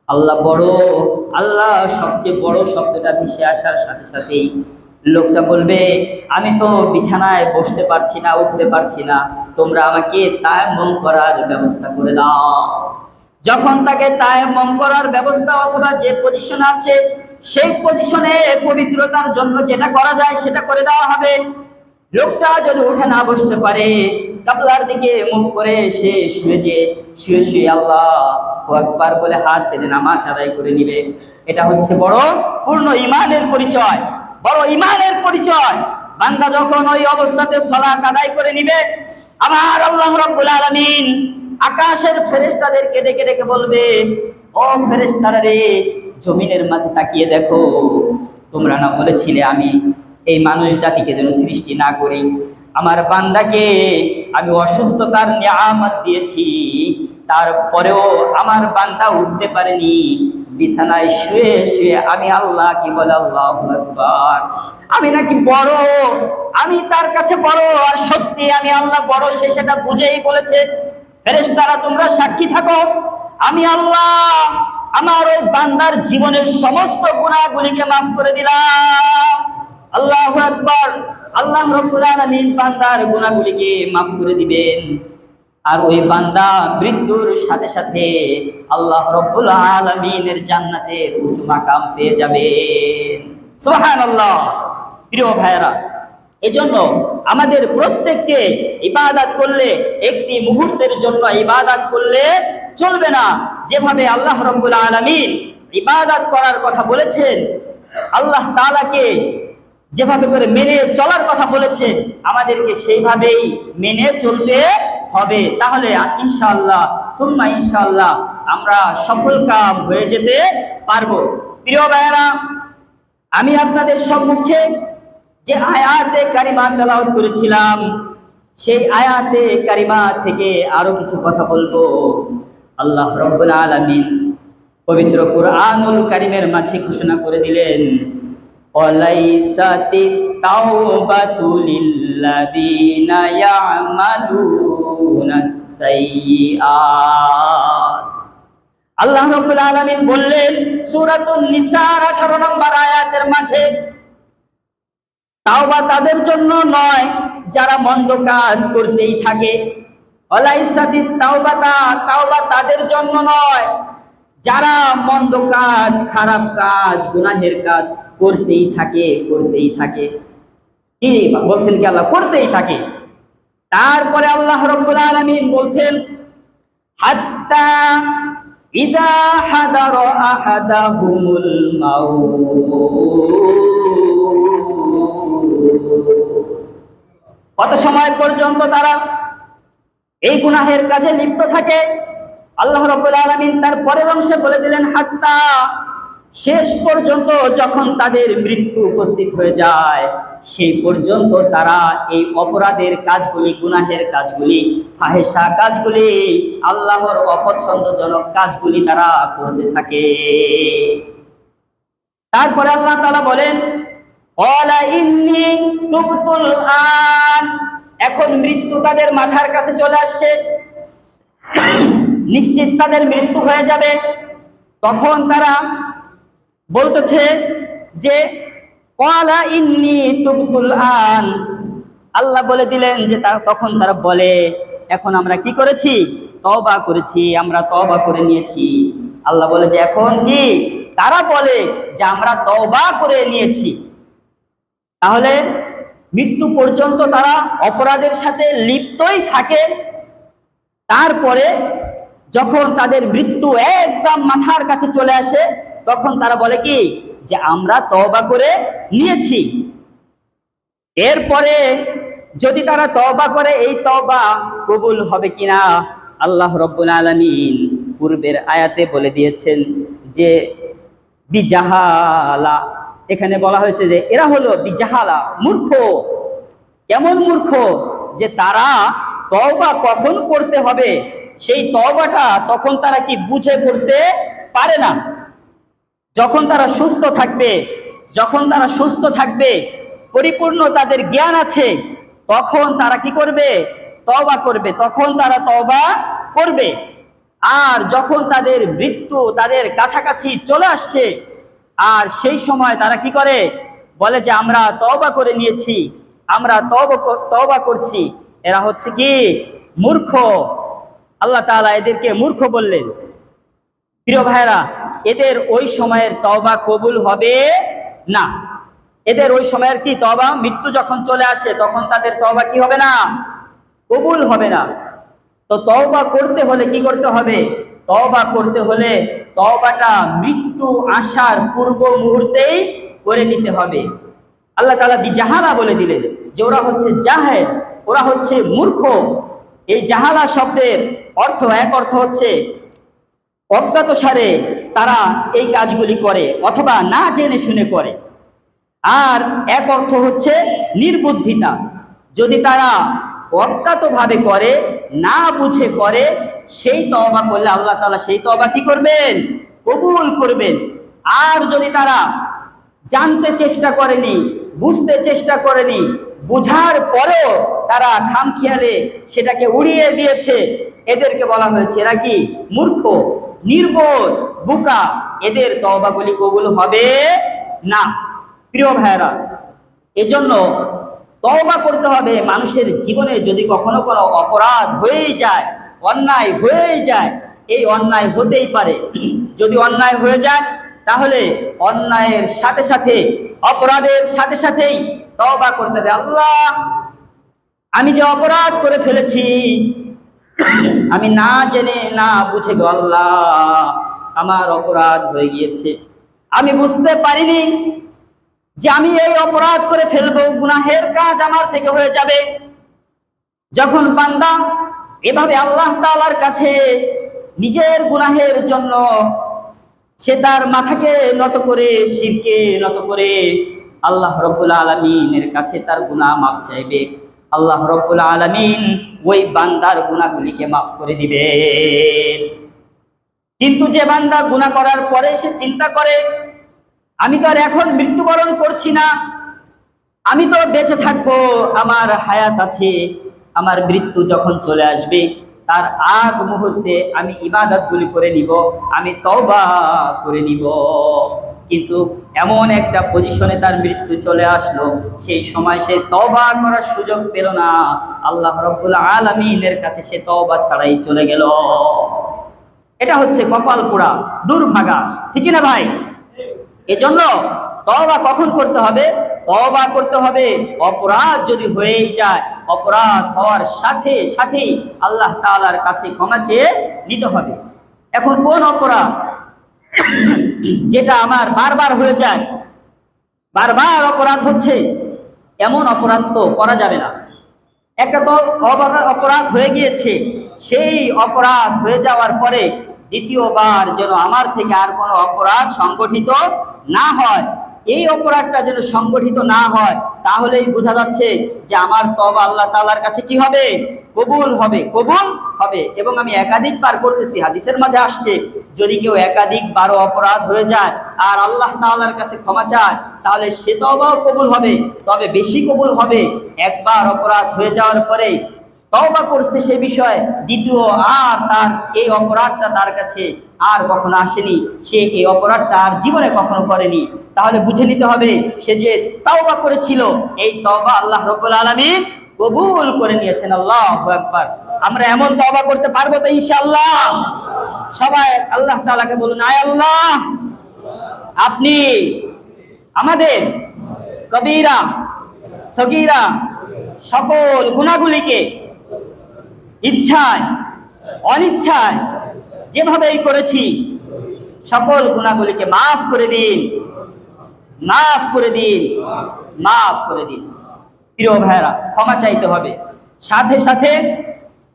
আল্লাহ বড়, আল্লাহ সবচেয়ে বড় শব্দটা ভেসে আসার সাথে সাথেই লোকটা বলবে, আমি তো বিছানায় বসতে পারছি না, উঠতে পারছি না, তোমরা আমাকে তায়াম্মুম করার ব্যবস্থা করে দাও। যখন তাকে তায়াম্মুম করার ব্যবস্থা অথবা যে পজিশন আছে সেই পজিশনে পবিত্রতার জন্য যেটা করা যায় সেটা করে দেওয়া হবে। লোকটা যদি উঠে না বসতে পারে, কাবলার দিকে মুখ করে সে শুয়ে শুয়ে আল্লাহু আকবার বলে হাত পেতে নামাজ আদায় করে নিবে। এটা হচ্ছে বড় পূর্ণ ঈমানের পরিচয়, বড় ঈমানের পরিচয়। বান্দা যখন ওই অবস্থাতে সালাত আদায় করে নিবে, আমার আল্লাহ রাব্বুল আলামিন আকাশের ফেরেশতাদেরকে ডেকে ডেকে বলবে, ও ফেরেশতারা রে, জমিনের মাঝে তাকিয়ে দেখো, তোমরা না বলেছিলে আমি এই মানুষ জাতিকে যেন সৃষ্টি না করি, আমার বান্দাকে আমি অসুস্থতার নিয়ামত দিয়েছি, তারপরেও আমার বান্দা উঠতে পারেনি, বিছানায় শুয়ে শুয়ে আমি আল্লাহ কি বলে আল্লাহু আকবার, আমি নাকি বড়, আমি তার কাছে বড়, আর সত্যি আমি আল্লাহ বড়, সে সেটা বুঝেই বলেছে। ফেরেশতারা তোমরা সাক্ষী থাকো, আমি আল্লাহ আমার ওই বান্দার জীবনের সমস্ত গুনাহগুলিকে মাফ করে দিলাম। আল্লাহু আকবার। আল্লাহ রাব্বুল আলামিন বান্দার গুনাহগুলিকে মাফ করে দিবেন, আর ওই বান্দা মৃত্যুর সাথে সাথে আল্লাহ রাব্বুল আলামিনের জান্নাতের উঁচু মাকাম পেয়ে যাবেন। সুবহানাল্লাহ। প্রিয় ভাইরা, এজন্য আমাদের প্রত্যেককে ইবাদত করলে, একটি মুহূর্তের জন্য ইবাদত করলে চলবে না। যেভাবে আল্লাহ রাব্বুল আলামিন ইবাদত করার কথা বলেছেন, আল্লাহ তাআলাকে যেভাবে করে মেনে চলার কথা বলেছেন, আমাদেরকে সেইভাবেই মেনে চলতে হবে। তাহলে ইনশাআল্লাহ সুম্মা ইনশাআল্লাহ আমরা সফল কাম হয়ে যেতে পারবো। প্রিয় ভাইরা, আমি আপনাদের সম্মুখে যে আয়াতে কারিমা তেলাওয়াত করেছিলাম, সেই আয়াতে কারিমা থেকে আরো কিছু কথা বলবো। আল্লাহ রাব্বুল আলামিন পবিত্র কুরআনুল কারীমের মাঝে ঘোষণা করে দিলেন, ওয়ালাইসাতিত তাওবাতু লিল্লাযিনা ইয়ামালুনাস সাইয়্যাত আল্লাহ রাব্বুল আলামিন বললেন সূরাতুন নিসার 18 নম্বর আয়াতের মাঝে, তাওবা তাদের জন্য নয় যারা মন্দ কাজ করতেই থাকে। ওয়ালাইসাতিত তাওবাতা, তাওবা তাদের জন্য নয় যারা মন্দ কাজ, খারাপ কাজ, গুনাহের কাজ করতেই থাকে। কি বলছেন কি আল্লাহ? করতেই থাকে। তারপরে আল্লাহ রাব্বুল আলামিন বলছেন হাত্তা ইযা হাদারা আহাদাহুমুল মাউত, কত সময় পর্যন্ত তারা এই গুনাহের কাজে লিপ্ত থাকে? আল্লাহ রাব্বুল আলামিন তার পরের অংশে বলে দিলেন হাত্তা, শেষ পর্যন্ত যখন তাদের মৃত্যু উপস্থিত হয়ে যায় সেই পর্যন্ত তারা এই অপরাধের কাজগুলি, গুনাহের কাজগুলি, ফাহেসা কাজগুলি, আল্লাহর অপছন্দজনক কাজগুলি তারা করতে থাকে। তারপরে আল্লাহ তাআলা বলেন ক্বালা ইন্নী তুবতুল আন, এখন মৃত্যু তাদের মাথার কাছে চলে আসছে, নিশ্চিত তাদের মৃত্যু হয়ে যাবে। তখন তারা বলতেছে যে ক্বালা ইন্নী তুবতুল আন, আল্লাহ বলে দিলেন যে তখন তারা বলে এখন আমরা কি করেছি? তওবা করেছি, আমরা তওবা করে নিয়েছি। আল্লাহ বলে যে এখন কি? তারা বলে যে আমরা তওবা করে নিয়েছি। তাহলে মৃত্যু পর্যন্ত তারা অপরাধের সাথে লিপ্তই থাকে। তারপরে যখন তাদের মৃত্যু একদম মাথার কাছে চলে আসে তখন তারা বলে কি? যে আমরা তওবা করে নিয়েছি। এরপরে যদি তারা তওবা করে এই তওবা কবুল হবে কিনা আল্লাহ রাব্বুল আলামিন পূর্বের আয়াতে বলে দিয়েছেন যে বিজাহালা, এখানে বলা হয়েছে যে এরা হলো বিজাহালা, মূর্খ। কেমন মূর্খ? যে তারা তওবা কখন করতে হবে সেই তওবাটা তখন তারা কি বুঝে করতে পারে না। যখন তারা সুস্থ থাকবে, পরিপূর্ণ তাদের জ্ঞান আছে, তখন তারা কি করবে? তওবা করবে, তখন তারা তওবা করবে। আর যখন তাদের মৃত্যু তাদের কাছাকাছি চলে আসছে আর সেই সময় তারা কি করে? বলে যে আমরা তওবা করে নিয়েছি, আমরা তওবা করছি। এরা হচ্ছে কি? মূর্খ। আল্লাহ তাআলা এদেরকে মূর্খ বললেন। প্রিয় ভাইরা, এদের ওই সময়ের তওবা কবুল হবে না। এদের ওই সময়ের কি তওবা, মৃত্যু যখন চলে আসে তখন তাদের তওবা কি হবে না? কবুল হবে না। তো তওবা করতে হলে কি করতে হবে? তওবা করতে হলে তওবাটা মৃত্যু আসার পূর্ব মুহূর্তেই করে নিতে হবে। আল্লাহ তাআলা বিজাহালা বলে দিলেন যে ওরা হচ্ছে জাহেল, ওরা হচ্ছে মূর্খ। এই জাহালা শব্দের এক অর্থ হচ্ছে অজ্ঞাতসারে তারা এই কাজগুলি করে অথবা না জেনে শুনে করে। আর এক অর্থ হচ্ছে নির্বুদ্ধিতা। যদি তারা অজ্ঞাতভাবে করে, না বুঝে করে, সেই তওবা করলে আল্লাহ তাআলা সেই তওবা কি করবেন? কবুল করবেন। আর যদি তারা জানতে চেষ্টা করেনি, বুঝতে চেষ্টা করেনি, বুঝার পরেও তারা খামখেয়ালে সেটাকে উড়িয়ে দিয়েছে, এদেরকে বলা হয়েছে এরা কি? মূর্খ, নির্বোধ, বোকা। এদের তওবাগুলি কবুল হবে না। প্রিয় ভাইরা, এজন্য তওবা করতে হবে। মানুষের জীবনে যদি কখনো কোনো অপরাধ হয়েই যায়, অন্যায় হয়েই যায়, এই অন্যায় হতেই পারে, যদি অন্যায় হয়ে যায় তাহলে অন্যায়ের সাথে সাথে, অপরাধের সাথে সাথেই তওবা করতে হবে। আল্লাহ, আমি যে অপরাধ করে ফেলেছি, আমি না জেনে না বুঝে গো আল্লাহ আমার অপরাধ হয়ে গিয়েছে, আমি বুঝতে পারিনি যে আমি এই অপরাধ করে ফেলবো, গুনাহের কাজ আমার থেকে হয়ে যাবে। যখন বান্দা এভাবে আল্লাহ তাআলার কাছে নিজের গুনাহের জন্য সে তার মাথাকে নত করে, শিরকে নত করে আল্লাহ রাব্বুল আলামিনের কাছে তার গুনাহ মাফ চাইবে, আল্লাহ রাব্বুল আলামিন ওই বান্দার গুনাহগুলিকে মাফ করে দিবেন। কিন্তু যে বান্দা গুনাহ করার পরে সে চিন্তা করে আমি তো আর এখন মৃত্যুবরণ করছি না, আমি তো বেঁচে থাকবো, আমার হায়াত আছে, আমার মৃত্যু যখন চলে আসবে তার আগ মুহূর্তে আমি ইবাদতগুলি করে নিব, আমি তওবা করে নিব। কিন্তু এমন একটা পজিশনে তার মৃত্যু চলে আসলো, সেই সময় সে তওবা করার সুযোগ পেল না। আল্লাহ রাব্বুল আলামিনের কাছে সে তওবা ছাড়াই চলে গেল। এটা হচ্ছে কপাল পোড়া, দুর্ভাগা, ঠিক না ভাই? এজন্য তওবা কখন করতে হবে? তওবা করতে হবে অপরাধ যদি হয়েই যায়, অপরাধ হওয়ার সাথে সাথেই আল্লাহ তাআলার কাছে ক্ষমা চেয়ে নিতে হবে। এখন কোন অপরাধ যেটা আমার বারবার হয়ে যায়, বারবার অপরাধ হচ্ছে, এমন অপরাধ তো করা যাবে না। একটা তো অপরাধ হয়ে গিয়েছে, সেই অপরাধ হয়ে যাওয়ার পরে দ্বিতীয়বার যেন আমার থেকে আর কোনো অপরাধ সংগঠিত না হয়। এই অপরাধটা যেন সংগঠিত না হয়, তাহলেই বোঝা যাচ্ছে যে আমার তওবা আল্লাহ তাআলার কাছে কি হবে? কবুল হবে, কবুল হবে। এবং আমি একাধিকবার করতেছি, হাদিসের মাঝে আসছে, যদি কেউ একাধিকবারও অপরাধ হয়ে যায় আর আল্লাহ তাআলার কাছে ক্ষমা চায়, তাহলে সে তওবাও কবুল হবে, তবে বেশি কবুল হবে একবার অপরাধ হয়ে যাওয়ার পরে তওবা করছে সে বিষয়ে, দ্বিতীয় আর তার এই অপরাধটা তার কাছে আর কখনো আসেনি, সে এই অপরাধটা আর জীবনে কখনো করেনি। তাহলে বুঝে নিতে হবে সে যে তওবা করেছিল, এই তওবা আল্লাহ রাব্বুল আলামিন কবুল করে নিয়েছেন। আল্লাহু আকবার। আমরা এমন তওবা করতে পারবো তো ইনশাআল্লাহ? সবাই আল্লাহ তাআলাকে বলুন, আয় আল্লাহ, আপনি আমাদের কবিরা সগীরা সকল গুনাহগুলিকে ইচ্ছায় অনিচ্ছায় যেভাবেই করেছি সকল গুনাহগুলিকে মাফ করে দিন, মাফ করে দিন, মাফ করে দিন। প্রিয় ভাইরা, ক্ষমা চাইতে হবে। সাথে সাথে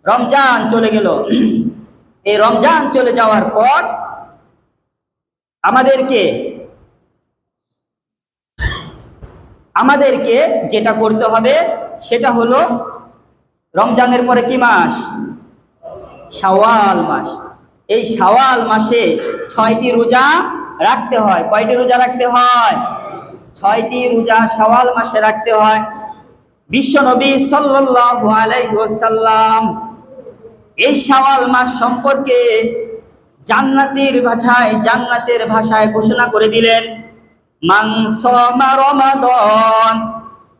রমজান চলে গেল। এই রমজান চলে যাওয়ার পর আমাদেরকে যেটা করতে হবে সেটা হলো, রমজানের পরে কি মাস? শাওয়াল মাস। এই শাওয়াল মাসে 6টি রোজা রাখতে হয়। কয়টি রোজা রাখতে হয়? 6টি রোজা শাওয়াল মাসে রাখতে হয়। বিশ্বনবী সাল্লাল্লাহু আলাইহি ওয়াসাল্লাম এই শাওয়াল মাস সম্পর্কে জান্নাতের ভাষায় ঘোষণা করে দিলেন, মান সামা রমাদান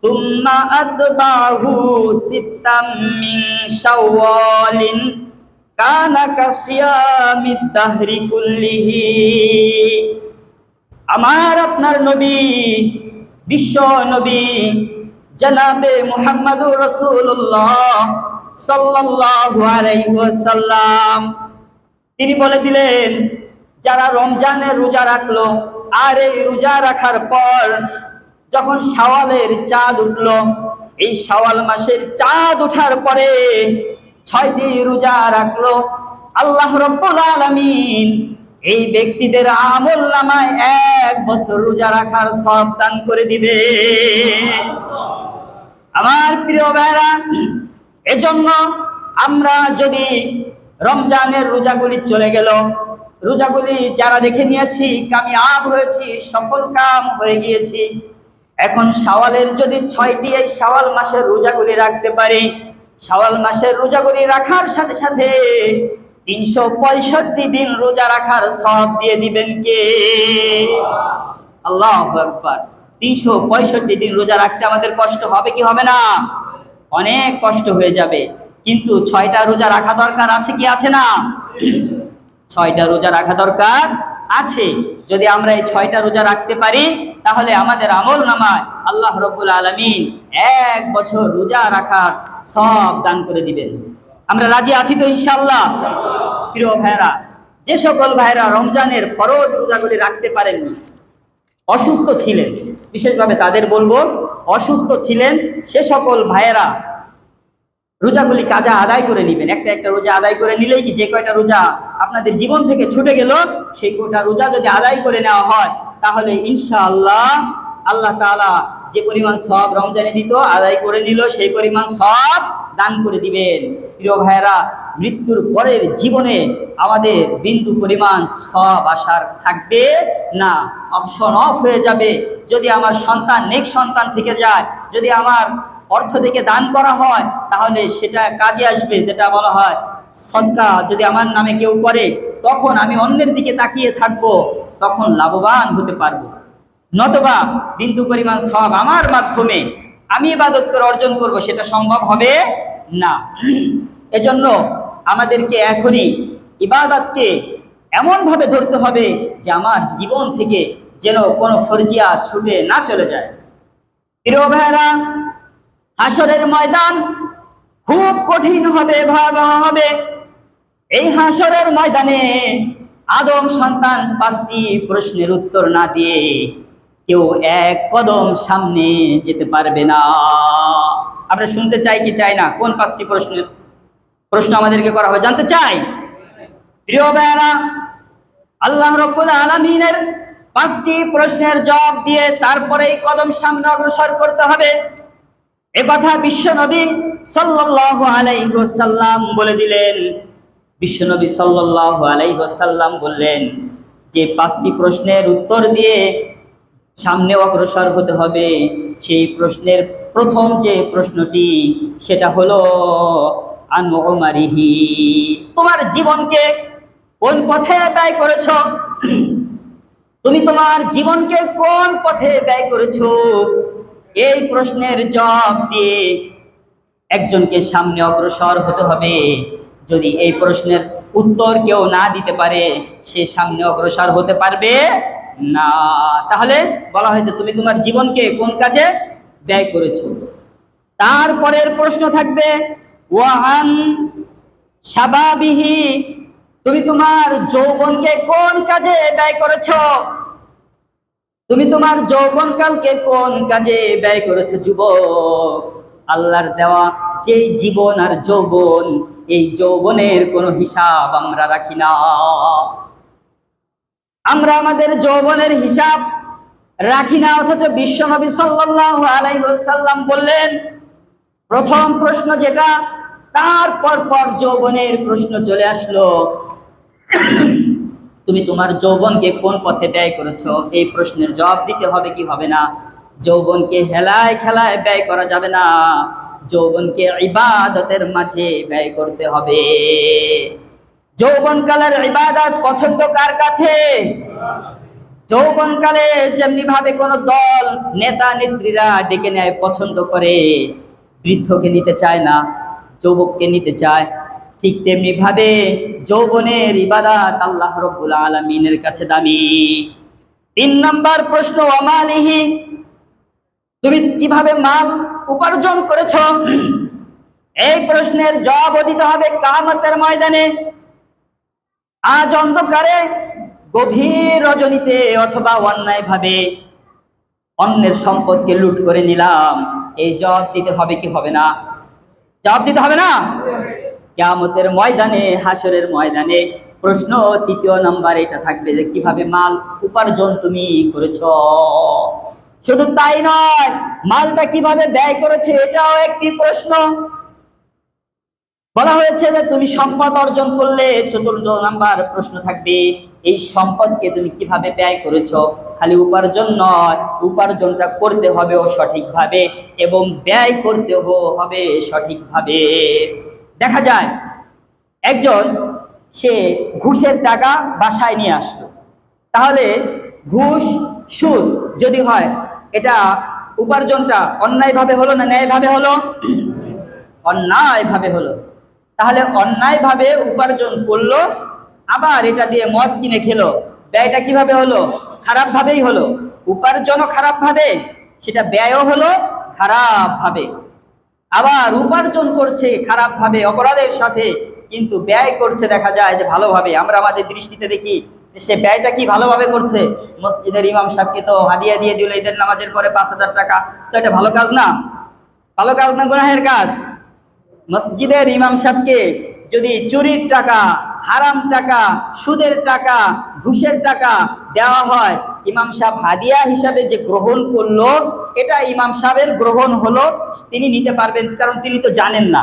তুম্মা আতবাহু সিত্তাম মিন শাওয়ালিন কানা কাসিয়ামিদ দাহরি কুল্লিহি। আমার আপনার নবী, বিশ্ব নবী জনাবে মুহাম্মদুর রাসূলুল্লাহ সাল্লাল্লাহু আলাইহি ওয়াসাল্লাম তিনি বলে দিলেন, যারা রমজানের রোজা রাখলো আর এই রোজা রাখার পর যখন শাওয়ালের চাঁদ উঠলো, এই শাওয়াল মাসের চাঁদ ওঠার পরে 6টি রোজা রাখলো, আল্লাহ রাব্বুল আলামিন এই ব্যক্তিদের আমল নামায় 1 বছর রোজা রাখার সওয়াব দান করে দিবে। আমার প্রিয় ভাইরা, এজন্য আমরা যদি রমজানের রোজাগুলি চলে গেল, রোজাগুলি যারা রেখে নিয়েছি কামিয়াব হয়েছি, সফল কাম হয়ে গিয়েছি। এখন শাওয়ালের যদি 6টি এই শাওয়াল মাসের রোজাগুলি রাখতে পারি, শাওয়াল মাসের রোজাগুলি রাখার সাথে সাথে 365 দিন রোজা রাখার সওয়াব দিয়ে দিবেন কে? আল্লাহু আকবার। 365 দিন রোজা রাখতে আমাদের কষ্ট হবে কি হবে না? অনেক কষ্ট হয়ে যাবে, কিন্তু 6টা রোজা রাখা দরকার আছে কি আছে না? 6টা রোজা রাখা দরকার আছে। যদি আমরা এই 6টা রোজা রাখতে পারি, তাহলে আমাদের আমল নামায় আল্লাহ রাব্বুল আলামিন 1 বছর রোজা রাখার সওয়াব দান করে দিবেন। আমরা রাজি আছি তো ইনশাআল্লাহ? প্রিয় ভাইরা, যে সকল ভাইরা রমজানের ফরজ রোজাগুলি রাখতে পারেননি, অসুস্থ ছিলেন, বিশেষভাবে তাদের বলবো, অসুস্থ ছিলেন সে সকল ভাইয়েরা রোজাগুলি কাজা আদায় করে নেবেন। একটা একটা রোজা আদায় করে নিলেই কি, যে কয়টা রোজা আপনাদের জীবন থেকে ছুটে গেল, সেই কয়টা রোজা যদি আদায় করে নেওয়া হয়, তাহলে ইনশাআল্লাহ আল্লাহ তাআলা যে পরিমাণ সওয়াব রমজানে দিত, আদায় করে নিল, সেই পরিমাণ সওয়াব দান করে দিবেন। প্রিয় ভাইয়েরা, মৃত্যুর পরের জীবনে আমাদের বিন্দু পরিমাণ সওয়াব আশার থাকবে না, অপশন অফ হয়ে যাবে। যদি আমার সন্তান নেক সন্তান থেকে যায়, যদি আমার অর্থ থেকে দান করা হয়, তাহলে সেটা কাজে আসবে, যেটা বলা হয় সদকা যদি আমার নামে কেউ করে তখন আমি অন্যের দিকে তাকিয়ে থাকব, তখন লাভবান হতে পারবো। নতবা বিন্দু পরিমাণ সওয়াব আমার মাধ্যমে আমি ইবাদত করে অর্জন করব, সেটা সম্ভব হবে না। এজন্য আমাদেরকে এখনই ইবাদতকে এমনভাবে ধরতে হবে যে আমার জীবন থেকে যেন কোনো ফরজিয়া ছুটে না চলে যায়। প্রিয় ভাইরা, হাসরের ময়দান খুব কঠিন হবে, ভয়াবহ হবে। এই হাসরের ময়দানে আদম সন্তান 5টি প্রশ্নের উত্তর না দিয়ে কেউ এক কদম সামনে যেতে পারবে না। আমরা শুনতে চাই কি চাই না? কোন 5টি প্রশ্ন আমাদেরকে করা হবে জানতে চাই? প্রিয় ভাইরা, আল্লাহ রাব্বুল আলামিনের 5টি প্রশ্নের জবাব দিয়ে তারপরেই কদম সামনে অগ্রসর করতে হবে। একথা বিশ্বনবী সাল্লাল্লাহু আলাইহি ওয়াসাল্লাম বলে দিলেন। বিশ্বনবী সাল্লাল্লাহু আলাইহি ওয়াসাল্লাম বললেন যে 5টি প্রশ্নের উত্তর দিয়ে সামনে অগ্রসর হতে হবে। সেই প্রশ্নের প্রথম যে প্রশ্নটি সেটা হলো আন উমারিহি, তোমার জীবনকে কোন পথে ব্যয় করেছো? তুমি তোমার জীবনকে কোন পথে ব্যয় করেছো? এই প্রশ্নের জবাব দিয়ে একজনকে সামনে অগ্রসর হতে হবে। যদি এই প্রশ্নের উত্তর কেউ না দিতে পারে, সে সামনে অগ্রসর হতে পারবে না। তাহলে বলা হয়েছে তুমি তোমার জীবনকে কোন কাজে ব্যয় করেছো। তারপরের প্রশ্ন থাকবে ওয়াহান শাবাবিহি, তুমি তোমার যৌবনকে কোন কাজে ব্যয় করেছো? তুমি তোমার যৌবনকালকে কোন কাজে ব্যয় করেছো? যুবক, আল্লাহর দেওয়া যেই জীবন আর যৌবন, এই যৌবনের কোনো হিসাব আমরা রাখি না। আমরা আমাদের যৌবনের হিসাব রাখি না, অথচ বিশ্বনবী সাল্লাল্লাহু আলাইহি ওয়াসাল্লাম বললেন প্রথম প্রশ্ন যেটা, তারপর পর যৌবনের প্রশ্ন চলে আসলো, তুমি তোমার যৌবনকে কোন পথে ব্যয় করেছো? এই প্রশ্নের জবাব দিতে হবে কি হবে না? যৌবনকে হেলায় খেলায় ব্যয় করা যাবে না, যৌবনকে ইবাদতের মাঝে ব্যয় করতে হবে। যৌবনকালের ইবাদত পছন্দ কার কাছে? যৌবনকালে যেমনি ভাবে কোন দল নেতা নেত্রীরা ডেকে নেয়, পছন্দ করে, বৃদ্ধকে নিতে চায় না, যুবককে নিতে চায়, ঠিক তেমনি ভাবে যৌবনের ইবাদত আল্লাহ রাব্বুল আলামিনের কাছে দামি। 3 নাম্বার প্রশ্ন ওয়ামালিহি, তুমি কিভাবে মাল উপার্জন করেছো? এই প্রশ্নের জবাব দিতে হবে কিয়ামতের ময়দানে। আজ অন্ধকারে গভীর রজনীতে অথবা অন্যায়ভাবে অন্যের সম্পদকে লুট করে নিলাম, এই জবাব দিতে হবে কি হবে না? জবাব দিতে হবে না? কিয়ামতের ময়দানে, হাসরের ময়দানে প্রশ্ন 3 নাম্বার এটা থাকবে যে কিভাবে মাল উপার্জন তুমি করেছো। শুধু তাই নয়, মালটা কিভাবে ব্যয় করেছে এটাও একটি প্রশ্ন। বলা হয়েছে যে তুমি সম্পদ অর্জন করলে 4 নাম্বার প্রশ্ন থাকবে এই সম্পদকে তুমি কিভাবে ব্যয় করেছো। খালি উপার্জন নয়, উপার্জনটা করতে হবেও সঠিকভাবে এবং ব্যয় করতেও হবে সঠিকভাবে। দেখা যায় একজন সে ঘুষের টাকা বাসায় নিয়ে আসলো, তাহলে ঘুষ সুদ যদি হয়, এটা উপার্জনটা অন্যায়ভাবে হলো না ন্যায়ভাবে হলো? অন্যায়ভাবে হলো। তাহলে অন্যায়ভাবে উপার্জন করলো, আবার এটা দিয়ে মদ কিনে খেলো, ব্যয়টা কিভাবে হলো? খারাপ ভাবেই হলো। উপার্জনও খারাপ ভাবে, সেটা ব্যয়ও হলো খারাপ ভাবে। আবার উপার্জন করছে খারাপ ভাবে অপরাধের সাথে, কিন্তু ব্যয় করছে দেখা যায় যে ভালোভাবে। আমরা আমাদের দৃষ্টিতে দেখি যে সে ব্যয়টা কি ভালোভাবে করছে। মসজিদের ইমাম সাহেবকে তো হাদিয়া দিয়ে দিল ঈদের নামাজের পরে 5,000 টাকা, তো এটা ভালো কাজ না? ভালো কাজ না গুনাহের কাজ? মসজিদের ইমাম সাহেবকে যদি চুরির টাকা, হারাম টাকা, সুদের টাকা, ঘুষের টাকা দেওয়া হয়, ইমাম সাহেব হাদিয়া হিসাবে যে গ্রহণ করলো, এটা ইমাম সাহেবের গ্রহণ হলো, তিনি নিতে পারবেন, কারণ তিনি তো জানেন না।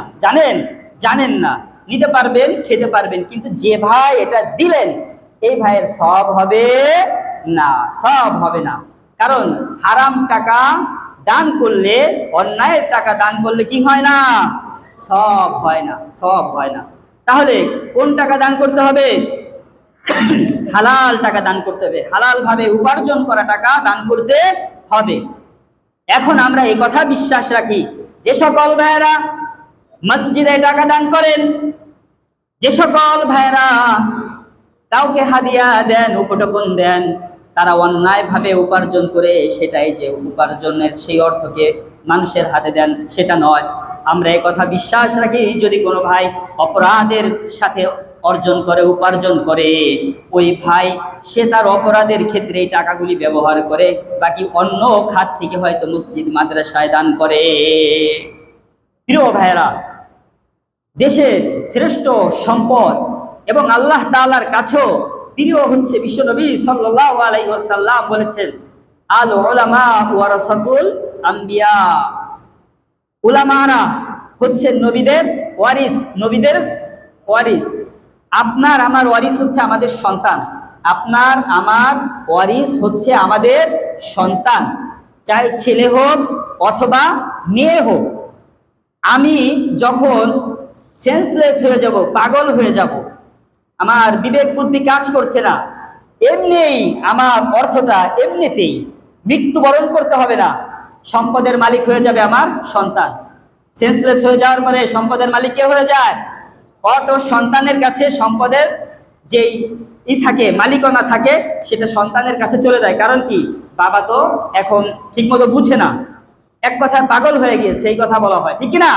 জানেন না, নিতে পারবেন, খেতে পারবেন, কিন্তু যে ভাই এটা দিলেন এই ভাইয়ের সওয়াব হবে না, সওয়াব হবে না। কারণ হারাম টাকা দান করলে, অন্যায়ের টাকা দান করলে কি হয় না? সওয়াব হয় না, সওয়াব হয় না। তাহলে কোন টাকা দান করতে হবে? হালাল টাকা দান করতে হবে, হালাল ভাবে উপার্জন করা টাকা দান করতে হবে। এখন আমরা এই কথা বিশ্বাস রাখি, যে সকল ভাইয়েরা মসজিদে টাকা দান করেন, যে সকল ভাইয়েরা কাউকে হাদিয়া দেন, উপঢৌকন দেন, তারা অন্যায়ভাবে উপার্জন করে সেটাই যে উপার্জনের সেই অর্থকে মানুষের হাতে দেন সেটা নয়। আমরা এই কথা বিশ্বাস রাখি, যদি কোনো ভাই অপরাধের সাথে অর্জন করে, উপার্জন করে, ওই ভাই সে তার অপরাধের ক্ষেত্রে এই টাকাগুলি ব্যবহার করে, বাকি অন্য খাত থেকে হয়তো মসজিদ মাদ্রাসায় দান করে। প্রিয় ভাইয়েরা, দেশের শ্রেষ্ঠ সম্পদ এবং আল্লাহ তাআলার কাছেও প্রিয় হচ্ছে বিশ্বনবী সাল্লাল্লাহু আলাইহি ওয়াসাল্লাম বলেছেন, আল উলামা ওয়ারাসাতুল আম্বিয়া। উলামারা হচ্ছে নবীদের ওয়ারিস, নবীদের ওয়ারিস। আপনার আমার ওয়ারিস হচ্ছে আমাদের সন্তান, আপনার আমার ওয়ারিস হচ্ছে আমাদের সন্তান, চাই ছেলে হোক অথবা মেয়ে হোক। আমি যখন সেন্সলেস হয়ে যাব, পাগল হয়ে যাব, আমার বিবেক বুদ্ধি কাজ করছে না, এমনিই আমার অর্থটা এমনিতেই মৃত্যুবরণ করতে হবে না, সম্পদের মালিক হয়ে যাবে আমার সন্তান। সেন্সলেস হয়ে যাওয়ার পরে সম্পদের মালিক কে হয়ে যায়? অটো সন্তানের কাছে সম্পদের যেই থাকে, মালিকানা থাকে, সেটা সন্তানের কাছে চলে যায়। কারণ কি? বাবা তো এখন ঠিকমতো বুঝে না, এক কথায় পাগল হয়ে গিয়েছে, এই কথা বলা হয়, ঠিক কিনা?